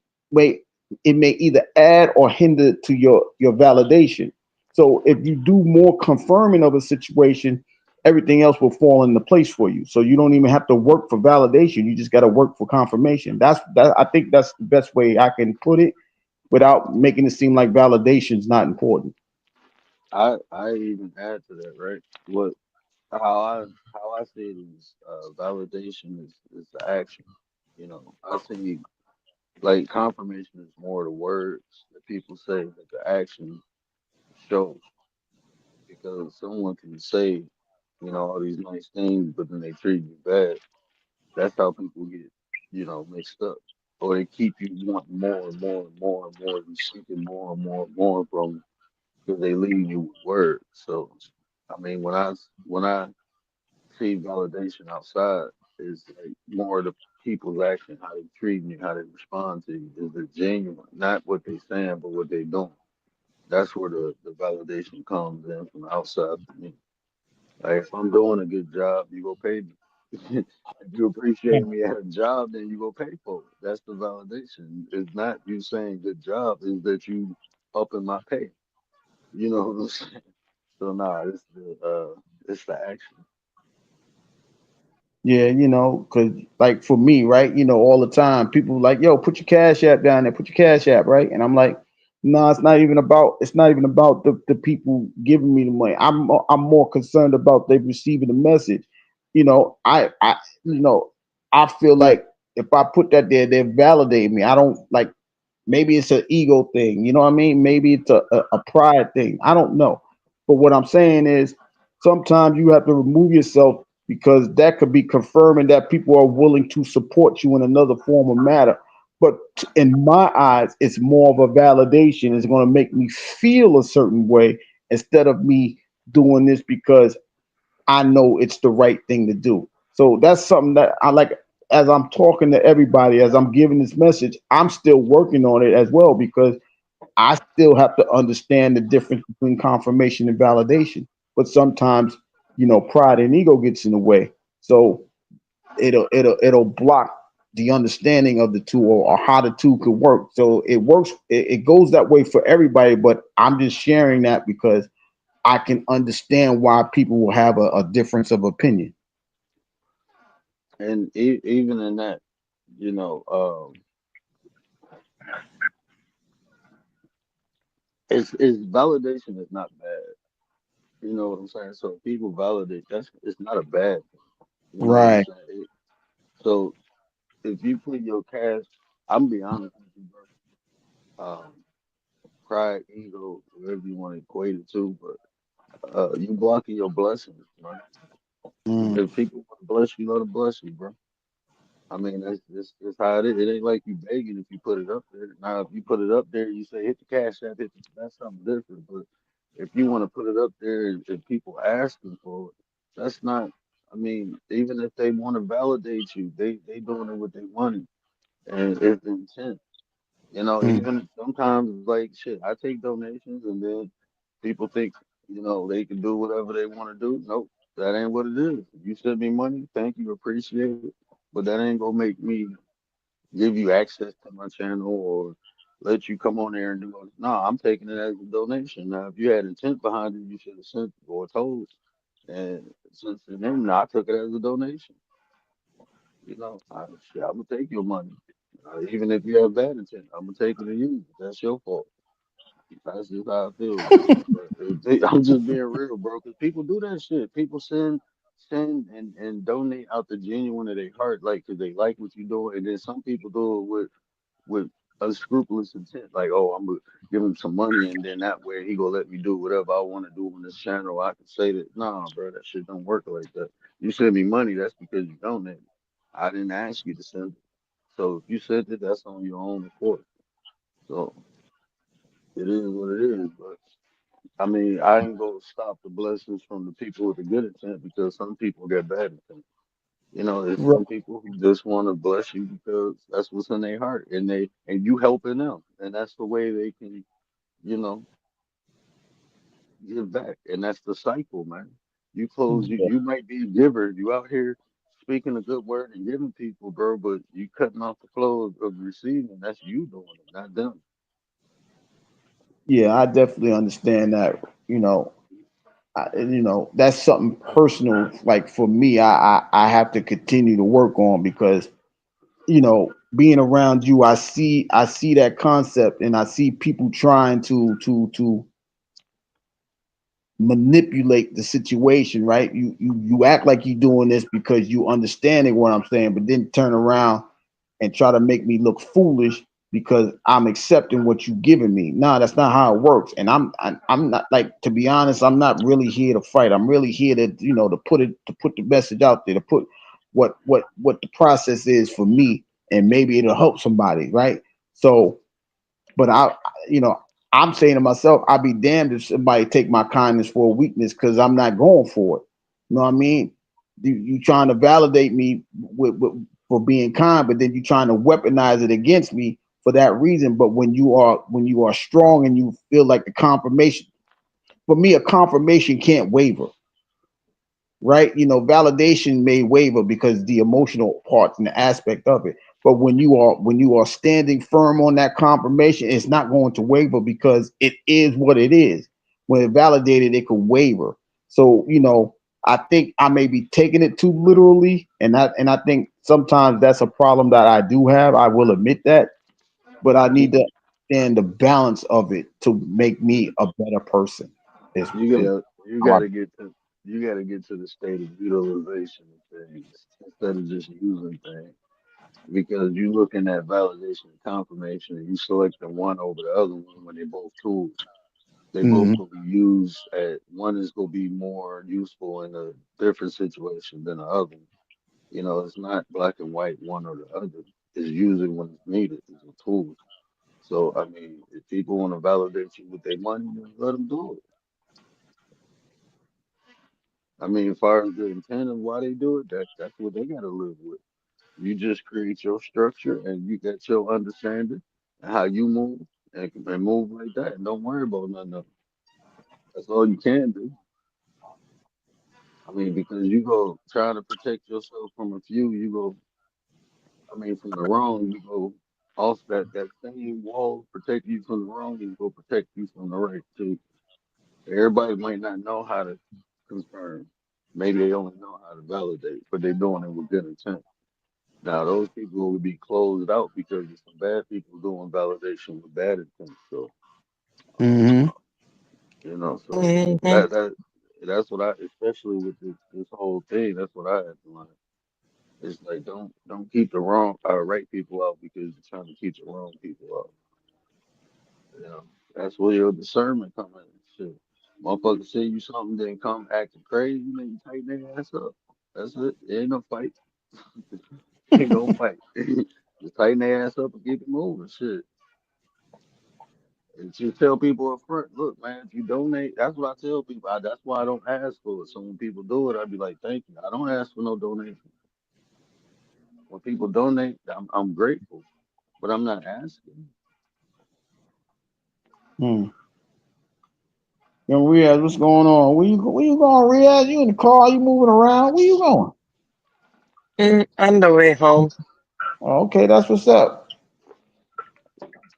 S1: it may either add or hinder to your validation. So if you do more confirming of a situation, everything else will fall into place for you. So you don't even have to work for validation. You just got to work for confirmation. That I think that's the best way I can put it without making it seem like validation is not important.
S2: I even add to that, right? What? how I see it is validation is the action. You know, I see like confirmation is more the words that people say that the action shows because someone can say, you know, all these nice things, but then they treat you bad. That's how people get, you know, mixed up. Or they keep you wanting more and more and more and more. You seeking more and more and more from them because they leave you with words. So, I mean, when I see validation outside, is like more the people's action, how they treat you, how they respond to you. Is it genuine? Not what they saying, but what they doing. That's where the validation comes in from the outside for me. Like if I'm doing a good job, you go pay me. If you appreciate me at a job, then you go pay for it. That's the validation. It's not you saying good job, is that you upping my pay. You know what I'm saying? So nah, it's the action.
S1: Yeah, because like for me, right, all the time people like, yo, put your cash app down there, put your cash app, right? And I'm like, no, it's not even about the people giving me the money. I'm more concerned about they receiving the message. I you know, I feel like if I put that there, they validate me. I don't like maybe it's an ego thing, you know what I mean? Maybe it's a pride thing. I don't know. But what I'm saying is sometimes you have to remove yourself because that could be confirming that people are willing to support you in another form of matter. But in my eyes, it's more of a validation. It's going to make me feel a certain way instead of me doing this because I know it's the right thing to do. So that's something that I like. As I'm talking to everybody, as I'm giving this message, I'm still working on it as well because I still have to understand the difference between confirmation and validation. But sometimes, pride and ego gets in the way. So it'll block the understanding of the two or how the two could work. So it works, it goes that way for everybody, but I'm just sharing that because I can understand why people will have a difference of opinion.
S2: And even in that, you know, it's validation is not bad. You know what I'm saying? So if people validate, that's it's not a bad thing. You know what I'm
S1: Right.
S2: saying? So if you put your cash, I'm be honest with you, bro. Pride, ego, whatever you want to equate it to, but you blocking your blessings, man.
S1: Mm.
S2: If people want to bless you, let them bless you, bro. I mean, that's how it is. It ain't like you begging if you put it up there. Now, if you put it up there, you say hit the cash app, that's something different. But if you want to put it up there and people asking for it, that's not. I mean, even if they want to validate you, they doing it what they wanted, and it's intent. You know,
S1: Mm.
S2: even sometimes like shit, I take donations and then people think, they can do whatever they want to do. Nope, that ain't what it is. You send me money, thank you, appreciate it. But that ain't gonna make me give you access to my channel or let you come on there and do it. No, I'm taking it as a donation. Now, if you had intent behind it, you should have sent or told. And since then, I took it as a donation. Shit, I'm gonna take your money, even if you have bad intent. I'm gonna take it and use it. That's your fault. That's just how I feel, bro. But I'm just being real, bro, because people do that shit. People send and donate out the genuine of their heart, like, because they like what you doing, and then some people do it with unscrupulous intent, like, oh, I'm gonna give him some money, and then that way he gonna let me do whatever I want to do on this channel. I can say that, nah, bro, that shit don't work like that. You send me money, that's because you donated. I didn't ask you to send it. So if you sent it, that's on your own accord. So it is what it is. But I mean, I ain't gonna stop the blessings from the people with the good intent because some people get bad intent. There's
S1: Right.
S2: some people who just want to bless you because that's what's in their heart, and you helping them, and that's the way they can, you know, give back, and that's the cycle, man. You close, you might be a giver, you out here speaking a good word and giving people, bro, but you cutting off the flow of receiving. That's you doing it, not them.
S1: Yeah, I definitely understand that. That's something personal. Like for me, I have to continue to work on because being around you, I see that concept, and I see people trying to manipulate the situation, right? You act like you're doing this because you understanding what I'm saying, but then turn around and try to make me look foolish because I'm accepting what you giving me. No, that's not how it works. And I'm not, like, to be honest, I'm not really here to fight. I'm really here to, to put the message out there, to put what the process is for me, and maybe it'll help somebody, right? So, but you know, I'm saying to myself, I'd be damned if somebody take my kindness for a weakness, because I'm not going for it. You know what I mean? You trying to validate me for being kind, but then you trying to weaponize it against me for that reason. But when you are strong and you feel like the confirmation, for me, a confirmation can't waver, right? Validation may waver because the emotional parts and the aspect of it. But when you are standing firm on that confirmation, it's not going to waver because it is what it is. When it's validated, it can waver. So, I think I may be taking it too literally, and I think sometimes that's a problem that I do have. I will admit that, but I need to understand the balance of it to make me a better person. Is
S2: You
S1: how I.
S2: gotta get to the state of utilization of things instead of just using things. Because you looking at validation and confirmation and you selecting one over the other one when they both tools. They both
S1: Mhm.
S2: gonna be used at one is gonna be more useful in a different situation than the other. It's not black and white, one or the other. It's usually when it's needed. It's a tool. So I mean, if people want to validate you with their money, then let them do it. I mean, as far as the intent of why they do it, that's what they gotta live with. You just create your structure and you get your understanding and how you move and move like that. And don't worry about nothing else. That's all you can do. I mean, because you go trying to protect yourself from a few, you go, I mean, from the wrong, you go off that same wall, protect you from the wrong, and go protect you from the right too. Everybody might not know how to confirm. Maybe they only know how to validate, but they're doing it with good intent. Now, those people will be closed out because there's some bad people doing validation with bad intent. So, um,
S1: Mhm.
S2: so
S3: Mhm.
S2: that's what I, especially with this whole thing, that's what I had to learn. It's like don't keep the right people out because you're trying to keep the wrong people out. You know, that's where your discernment come in. Shit, motherfucker say you something, then come acting crazy, then you tighten their ass up. That's it. It ain't no fight. Ain't no fight. Just tighten their ass up and keep it moving. Shit. And just tell people up front, look, man, if you donate, that's what I tell people. That's why I don't ask for it. So when people do it, I'd be like, thank you. I don't ask for no donation. When people donate, I'm grateful, but I'm not asking.
S1: Hmm. Yo, Riaz, what's going on? Where you going, Riaz? You in the car? You moving around? Where you going?
S3: On the way home.
S1: Oh, okay, that's what's up.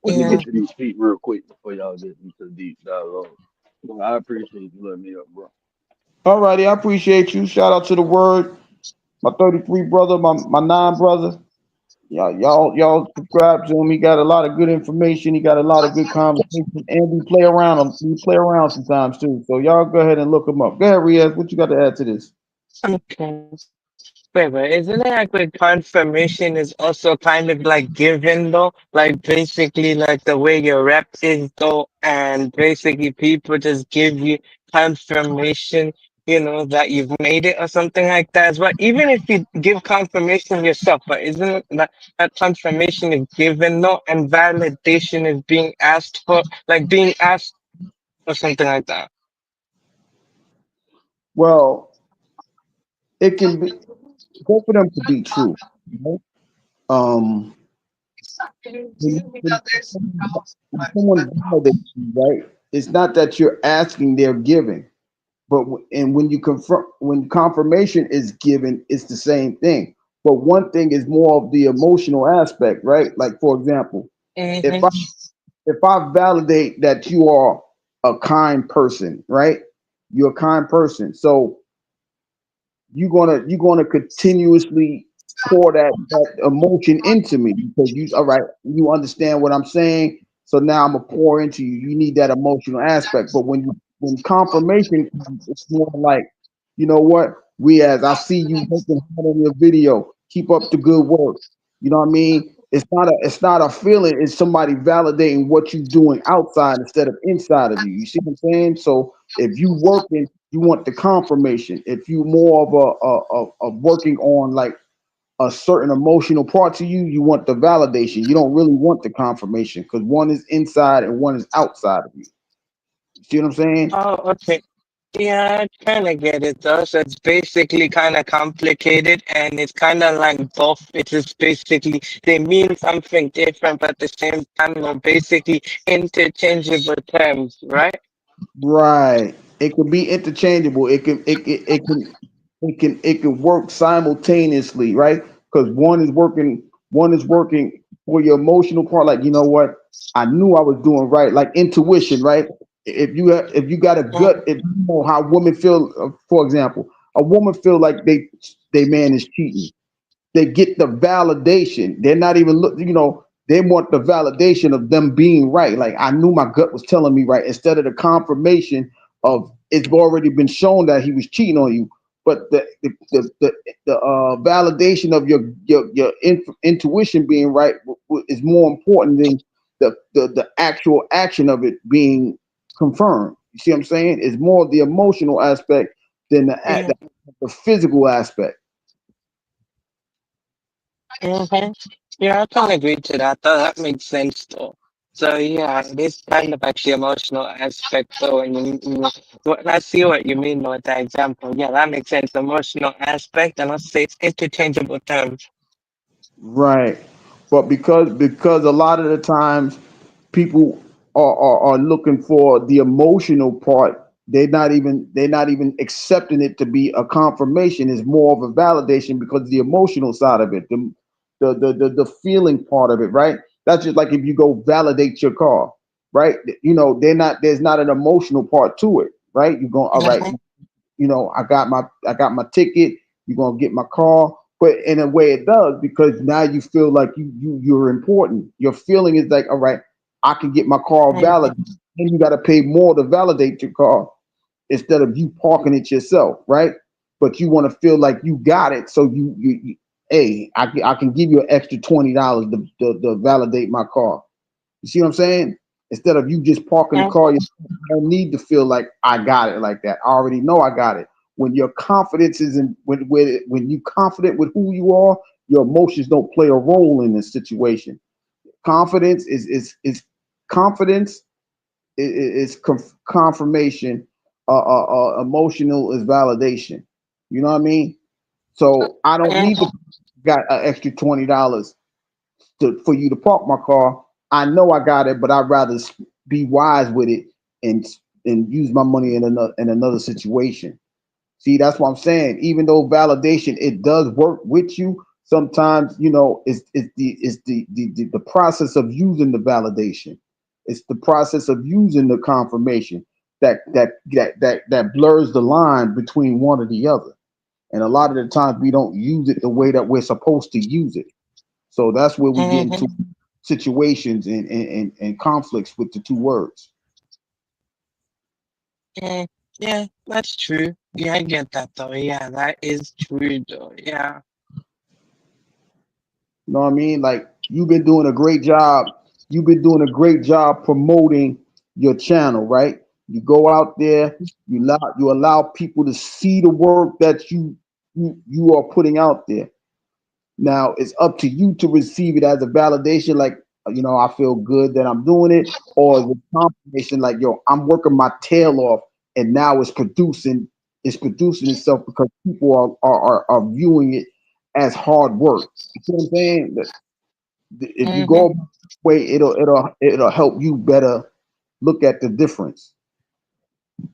S2: Let me
S3: Yeah.
S2: get to these feet real quick before y'all get into the deep dialogue. Well, I appreciate you letting me up, bro.
S1: All righty, I appreciate you. Shout out to the word, my 33 brother, my 9 brother. Y'all subscribe to him. He got a lot of good information. He got a lot of good conversation, and we play around. We play around sometimes too. So y'all go ahead and look him up. Go ahead, Riaz. What you got to add to this?
S3: Okay. Wait, isn't it like with confirmation is also kind of like given though? Like basically like the way your rep is though, and basically people just give you confirmation, that you've made it or something like that as well. Even if you give confirmation yourself, but isn't it that confirmation is given though, and validation is being asked for, like being asked or something like that?
S1: Well, it can be both of them could be true. You know? Um, when someone validates you, right? It's not that you're asking; they're giving. But and when you confirm, when confirmation is given, it's the same thing. But one thing is more of the emotional aspect, right? Like, for example, if I
S3: Mm-hmm.
S1: if I validate that you are a kind person, right? You're a kind person, so you're gonna continuously pour that emotion into me because you all right. You understand what I'm saying, so now I'm gonna pour into you. You need that emotional aspect, but when confirmation comes, it's more like, you know what, Riaz, I see you working hard on your video. Keep up the good work. You know what I mean? It's not a feeling, it's somebody validating what you're doing outside instead of inside of you. You see what I'm saying? So if you working, you want the confirmation. If you more of a working on like a certain emotional part to you, you want the validation. You don't really want the confirmation because one is inside and one is outside of you. See what I'm saying?
S3: Oh, okay. Yeah, I kind of get it though. So it's basically kind of complicated and it's kind of like both. It is basically, they mean something different, but at the same time, they're basically interchangeable terms, right?
S1: Right. It can be interchangeable. It can work simultaneously, right? Because one is working for your emotional part. Like, you know what? I knew I was doing right. Like intuition, right? If you got a gut,
S3: Mm-hmm.
S1: if you know how women feel, for example, a woman feel like they man is cheating, they get the validation. They're not even they want the validation of them being right. Like I knew my gut was telling me right, instead of the confirmation of it's already been shown that he was cheating on you. But the validation of your intuition being right is more important than the actual action of it being confirmed. You see what I'm saying? It's more the emotional aspect than the physical aspect.
S3: Mm-hmm. Yeah, I can agree to that. Though. That makes sense, though. So yeah, it is kind of actually emotional aspect. Though, and I see what you mean with that example. Yeah, that makes sense. Emotional aspect, and let's say it's interchangeable terms.
S1: Right. But because a lot of the times people are looking for the emotional part, they're not even accepting it to be a confirmation. It's more of a validation because the emotional side of it, the feeling part of it, right? That's just like if you go validate your car, right? There's not an emotional part to it, right? You go, all right,
S3: Mm-hmm.
S1: I got my ticket. You're gonna get my car, but in a way it does because now you feel like you're important. Your feeling is like, all right, I can get my car validated. And you got to pay more to validate your car instead of you parking it yourself, right? But you want to feel like you got it, so hey, I can give you an extra $20 to validate my car. You see what I'm saying? Instead of you just parking the car, you don't need to feel like I got it like that. I already know I got it. When your confidence is in when you confident with who you are, your emotions don't play a role in this situation. Confidence is confidence is confirmation. Emotional is validation. You know what I mean? So I don't need to got an extra $20 for you to park my car. I know I got it, but I'd rather be wise with it and and use my money in another situation. See, that's what I'm saying. Even though validation it does work with you, sometimes it's the process of using the validation. It's the process of using the confirmation that blurs the line between one or the other. And a lot of the times we don't use it the way that we're supposed to use it. So that's where we get into
S3: Mm-hmm.
S1: situations and conflicts with the two words.
S3: Mm, yeah, that's true. Yeah, I get that though. Yeah, that is true though. Yeah.
S1: You know what I mean? Like you've been doing a great job. You've been doing a great job promoting your channel, right? You go out there, you allow people to see the work that you are putting out there. Now it's up to you to receive it as a validation, like I feel good that I'm doing it, or the confirmation, like I'm working my tail off, and now it's producing itself because people are viewing it as hard work. You see what I'm saying? If you
S3: Mm-hmm.
S1: go way, it'll help you better look at the difference.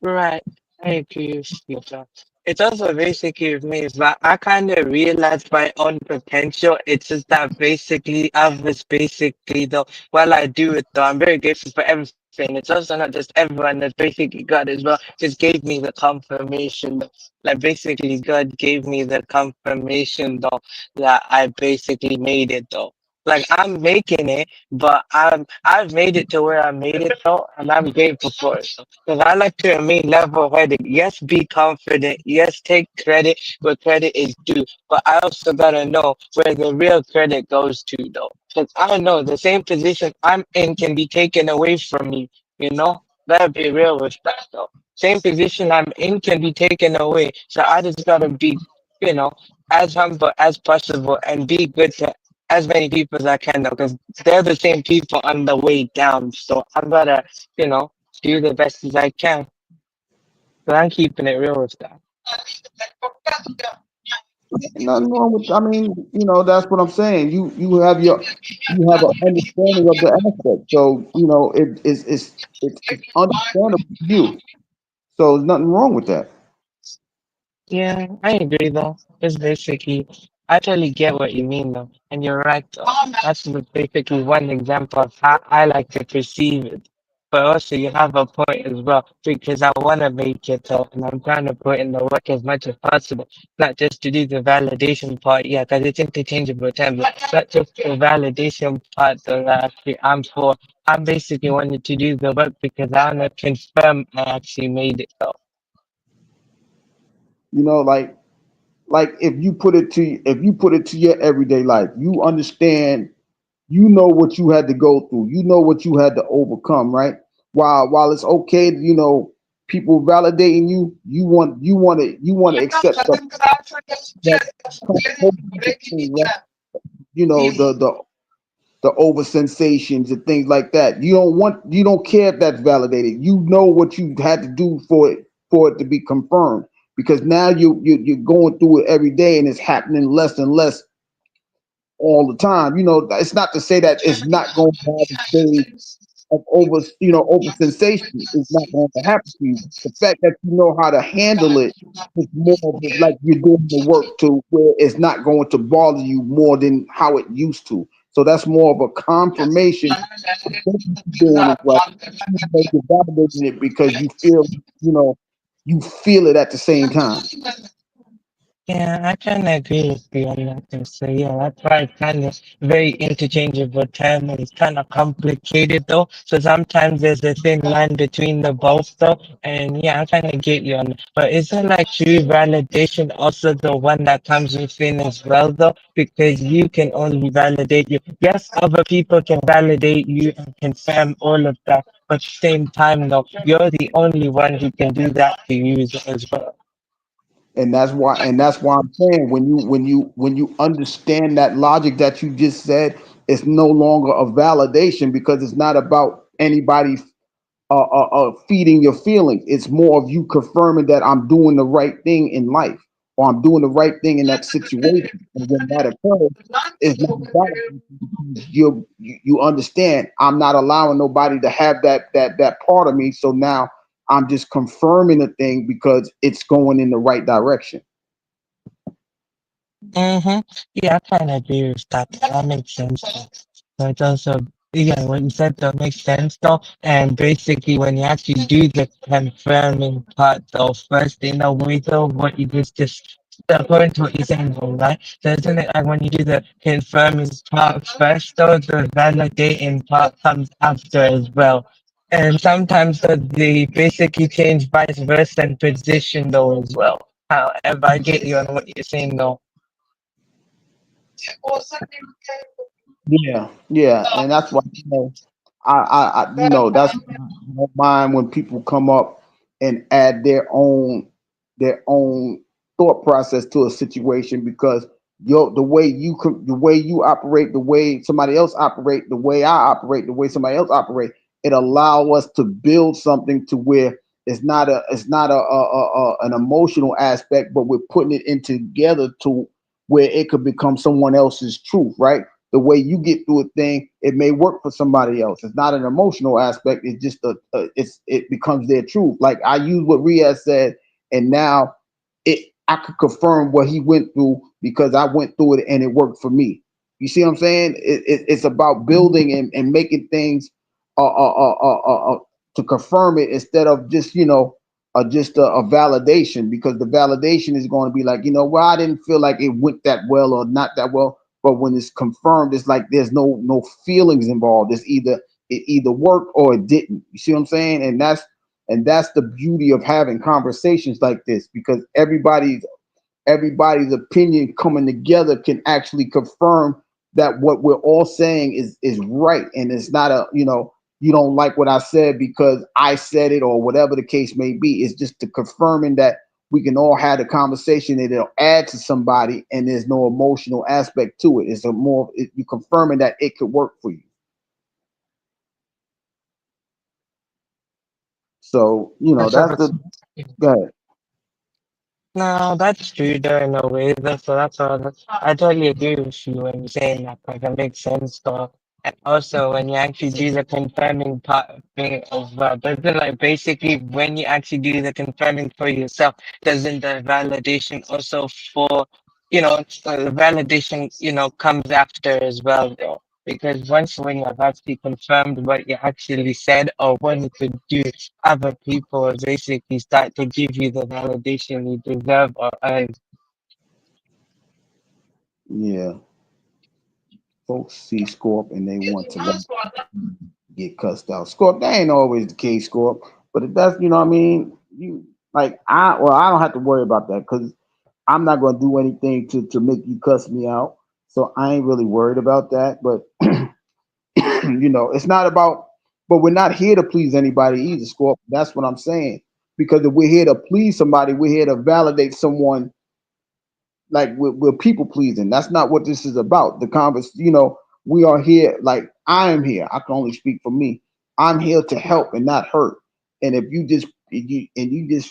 S3: Right. I agree with you, John. It's also basically with me is that I kind of realized my own potential. It's just that basically others basically though while I do it though, I'm very grateful for everything. It's also not just everyone that's basically God as well. Just gave me the confirmation though. Like basically God gave me the confirmation though that I basically made it though. Like I'm making it, but I've made it to where I made it though, and I'm grateful for it. Because I like to remain level-headed. Yes, be confident. Yes, take credit where credit is due. But I also gotta know where the real credit goes to though. Because I know the same position I'm in can be taken away from me. You know, gotta be real with that though. Same position I'm in can be taken away. So I just gotta be, you know, as humble as possible and be good to as many people as I can though, because they're the same people on the way down. So I gotta, you know, do the best as I can. So I'm keeping it real with that.
S1: Nothing wrong with. I mean, that's what I'm saying. You have an understanding of the aspect. So it's understandable to you. So there's nothing wrong with that.
S3: Yeah, I agree though. It's basically, I totally get what you mean though. And you're right though. That's basically one example of how I like to perceive it. But also you have a point as well because I want to make it though, and I'm trying to put in the work as much as possible. Not just to do the validation part, yeah, because it's interchangeable terms. Not just the validation part that actually I'm for. I'm basically wanting to do the work because I want to confirm I actually made it though.
S1: You know, like if you put it to your everyday life, you understand. You know what you had to go through. You know what you had to overcome, right? While it's okay, people validating you, you want to accept stuff that comes over the thing, right? The over sensations and things like that. You don't care if that's validated. You know what you had to do for it to be confirmed because now you're going through it every day and it's happening less and less all the time. It's not to say that it's not going to have a stage of over sensation is not going to happen to you. The fact that you know how to handle it is more of like you're doing the work to where it's not going to bother you more than how it used to. So that's more of a confirmation of what you're doing is right. You're validating it because you know, you feel it at the same time.
S3: Yeah, I kind of agree with you on that. And so, yeah, that's why it's kind of very interchangeable term and it's kind of complicated though. So sometimes there's a thin line between the both though. And yeah, I kind of get you on it. But isn't like true validation also the one that comes within as well though? Because you can only validate you. Yes, other people can validate you and confirm all of that. But at the same time though, you're the only one who can do that to you as well.
S1: And that's why I'm saying when you understand that logic that you just said, it's no longer a validation because it's not about anybody feeding your feelings. It's more of you confirming that I'm doing the right thing in life or I'm doing the right thing in that situation. And when that occurs, it's not about you understand. I'm not allowing nobody to have that part of me. So now I'm just confirming the thing because it's going in the right direction.
S3: Mm-hmm. Yeah, I kind of agree with that. That makes sense. So it's also, yeah, what you said that makes sense though. And basically, when you actually do the confirming part though, first in a way though, what you just according to what you're saying though, right? So isn't it like when you do the confirming part first though, the validating part comes after as well. And sometimes they basically change vice versa in position though as well. However, I get you on what you're saying though.
S1: Yeah, yeah, and that's why that's why I don't mind when people come up and add their own thought process to a situation because the way you operate, the way somebody else operate, the way I operate, the way somebody else operate, it allow us to build something to where it's not an emotional aspect, but we're putting it in together to where it could become someone else's truth, right? The way you get through a thing, it may work for somebody else. It's not an emotional aspect. It's just it becomes their truth. Like I use what Riaz said, and now I could confirm what he went through because I went through it and it worked for me. You see what I'm saying? It's about building and making things to confirm it instead of just just a validation because the validation is going to be like well I didn't feel like it went that well or not that well But when it's confirmed, it's like there's no feelings involved. It's either it either worked or it didn't. You see what I'm saying? And that's the beauty of having conversations like this, because everybody's opinion coming together can actually confirm that what we're all saying is right, and it's not a, you don't like what I said because I said it, or whatever the case may be. It's just the confirming that we can all have a conversation and it'll add to somebody, and there's no emotional aspect to it. It's a more you confirming that it could work for you. So
S3: That's
S1: that's the go ahead.
S3: No, that's true though in a way. That's all. I totally agree with you when you're saying that. Like, it makes sense though. And also, when you actually do the confirming part thing as well, doesn't like basically when you actually do the confirming for yourself, doesn't the validation also for the validation comes after as well though. Because once when you have actually confirmed what you actually said or what you could do, other people basically start to give you the validation you deserve or earn.
S1: Yeah, folks see Scorp and they want to get cussed out. Scorp, that ain't always the case, Scorp. But it does, what I mean? You like I don't have to worry about that because I'm not gonna do anything to make you cuss me out. So I ain't really worried about that. But it's not about, but we're not here to please anybody either, Scorp. That's what I'm saying. Because if we're here to please somebody, we're here to validate someone. Like we're people pleasing. That's not what this is about. The converse, we are here. Like I am here. I can only speak for me. I'm here to help and not hurt. And if you just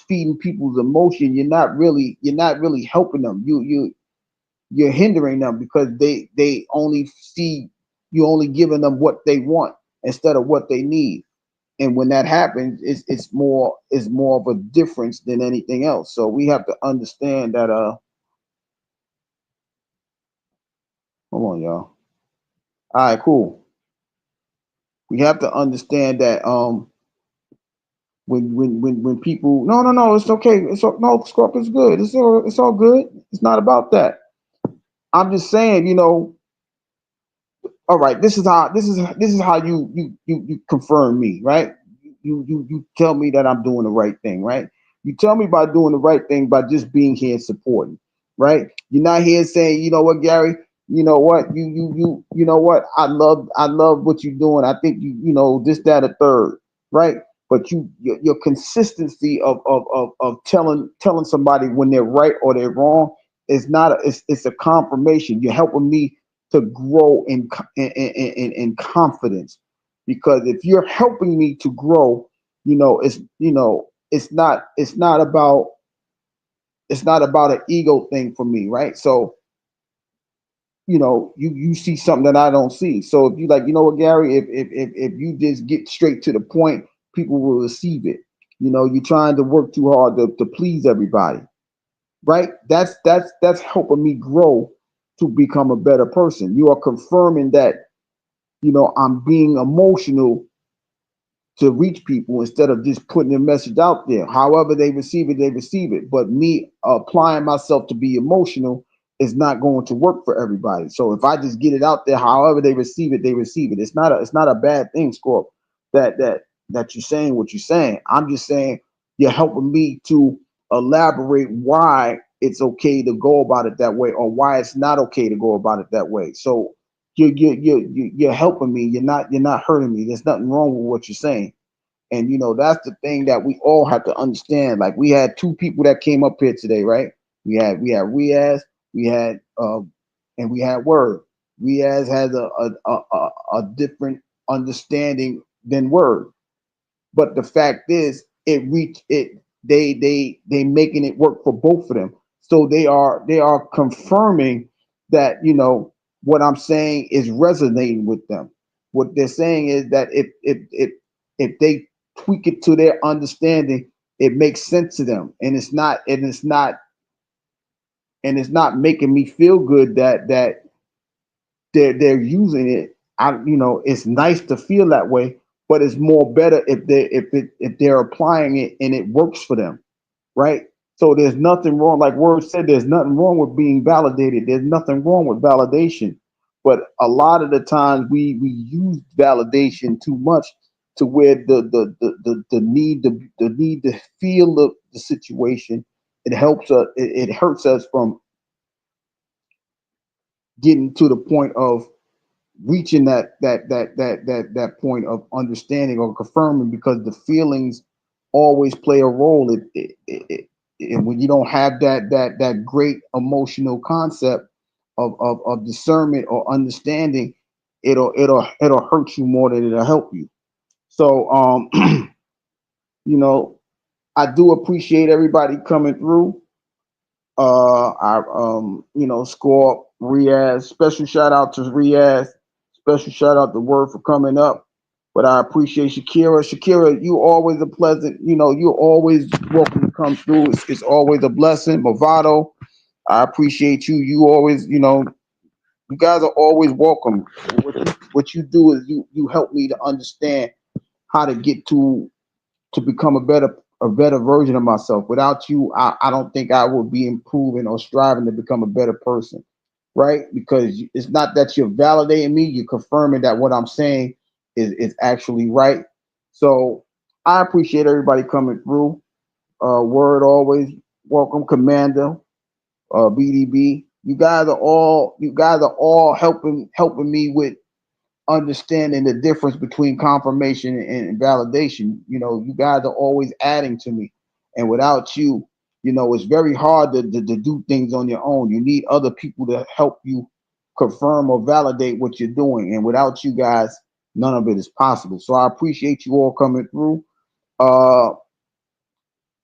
S1: feeding people's emotion, you're not really helping them. You're hindering them because they only see you only giving them what they want instead of what they need. And when that happens, it's more of a difference than anything else. So we have to understand that. Hold on, y'all. All right, cool. We have to understand that when people, no, it's okay. No, Scorpion's good. It's all good. It's not about that. I'm just saying, all right, this is how you confirm me, right? You tell me that I'm doing the right thing, right? You tell me by doing the right thing by just being here and supporting, right? You're not here saying, you know what, Gary, you know what, you know what, I love what you're doing. I think this, that, a third, right? But your consistency of telling somebody when they're right or they're wrong is not it's a confirmation. You're helping me to grow in confidence, because if you're helping me to grow, it's not about an ego thing for me, right? So you see something that I don't see. So if you like, you know what, Gary, if you just get straight to the point, people will receive it. You're trying to work too hard to please everybody, right? That's helping me grow to become a better person. You are confirming that I'm being emotional to reach people instead of just putting a message out there. However they receive it, they receive it. But me applying myself to be emotional is not going to work for everybody. So if I just get it out there, however they receive it, they receive it. It's not a bad thing, Scorp, that you're saying what you're saying. I'm just saying you're helping me to elaborate why it's okay to go about it that way, or why it's not okay to go about it that way. So you're helping me. You're not hurting me. There's nothing wrong with what you're saying. And that's the thing that we all have to understand. Like we had two people that came up here today, right? We had Riaz, we had and we had Word. Riaz has a different understanding than Word. But the fact is, it reach it. They making it work for both of them. So they are confirming that what I'm saying is resonating with them. What they're saying is that if they tweak it to their understanding, it makes sense to them, and it's not making me feel good that they're using it. It's nice to feel that way, but it's more better if they're applying it and it works for them, right? So there's nothing wrong. Like Word said, there's nothing wrong with being validated. There's nothing wrong with validation. But a lot of the times we use validation too much to where the need to feel the situation, it helps us, it hurts us from getting to the point of reaching that point of understanding or confirming, because the feelings always play a role. And when you don't have that great emotional concept of discernment or understanding, it'll hurt you more than it'll help you. So you know, I do appreciate everybody coming through. I Score Riaz. Special shout out to Riaz. Special shout out to Word for coming up. But I appreciate Shakira. Shakira, you always a pleasant, you're always welcome to come through. It's always a blessing. Movado, I appreciate you. You always, you guys are always welcome. What you do is you help me to understand how to get to become a better version of myself. Without you, I don't think I would be improving or striving to become a better person, right? Because it's not that you're validating me, you're confirming that what I'm saying is actually right. So I appreciate everybody coming through. Word always welcome, Commander, BDB. You guys are all helping me with understanding the difference between confirmation and validation. You guys are always adding to me. And without you, it's very hard to do things on your own. You need other people to help you confirm or validate what you're doing. And without you guys, none of it is possible. So I appreciate you all coming through. Uh,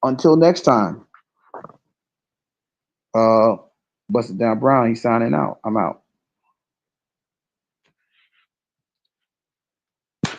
S1: until next time, Busted Down Brown, he's signing out. I'm out.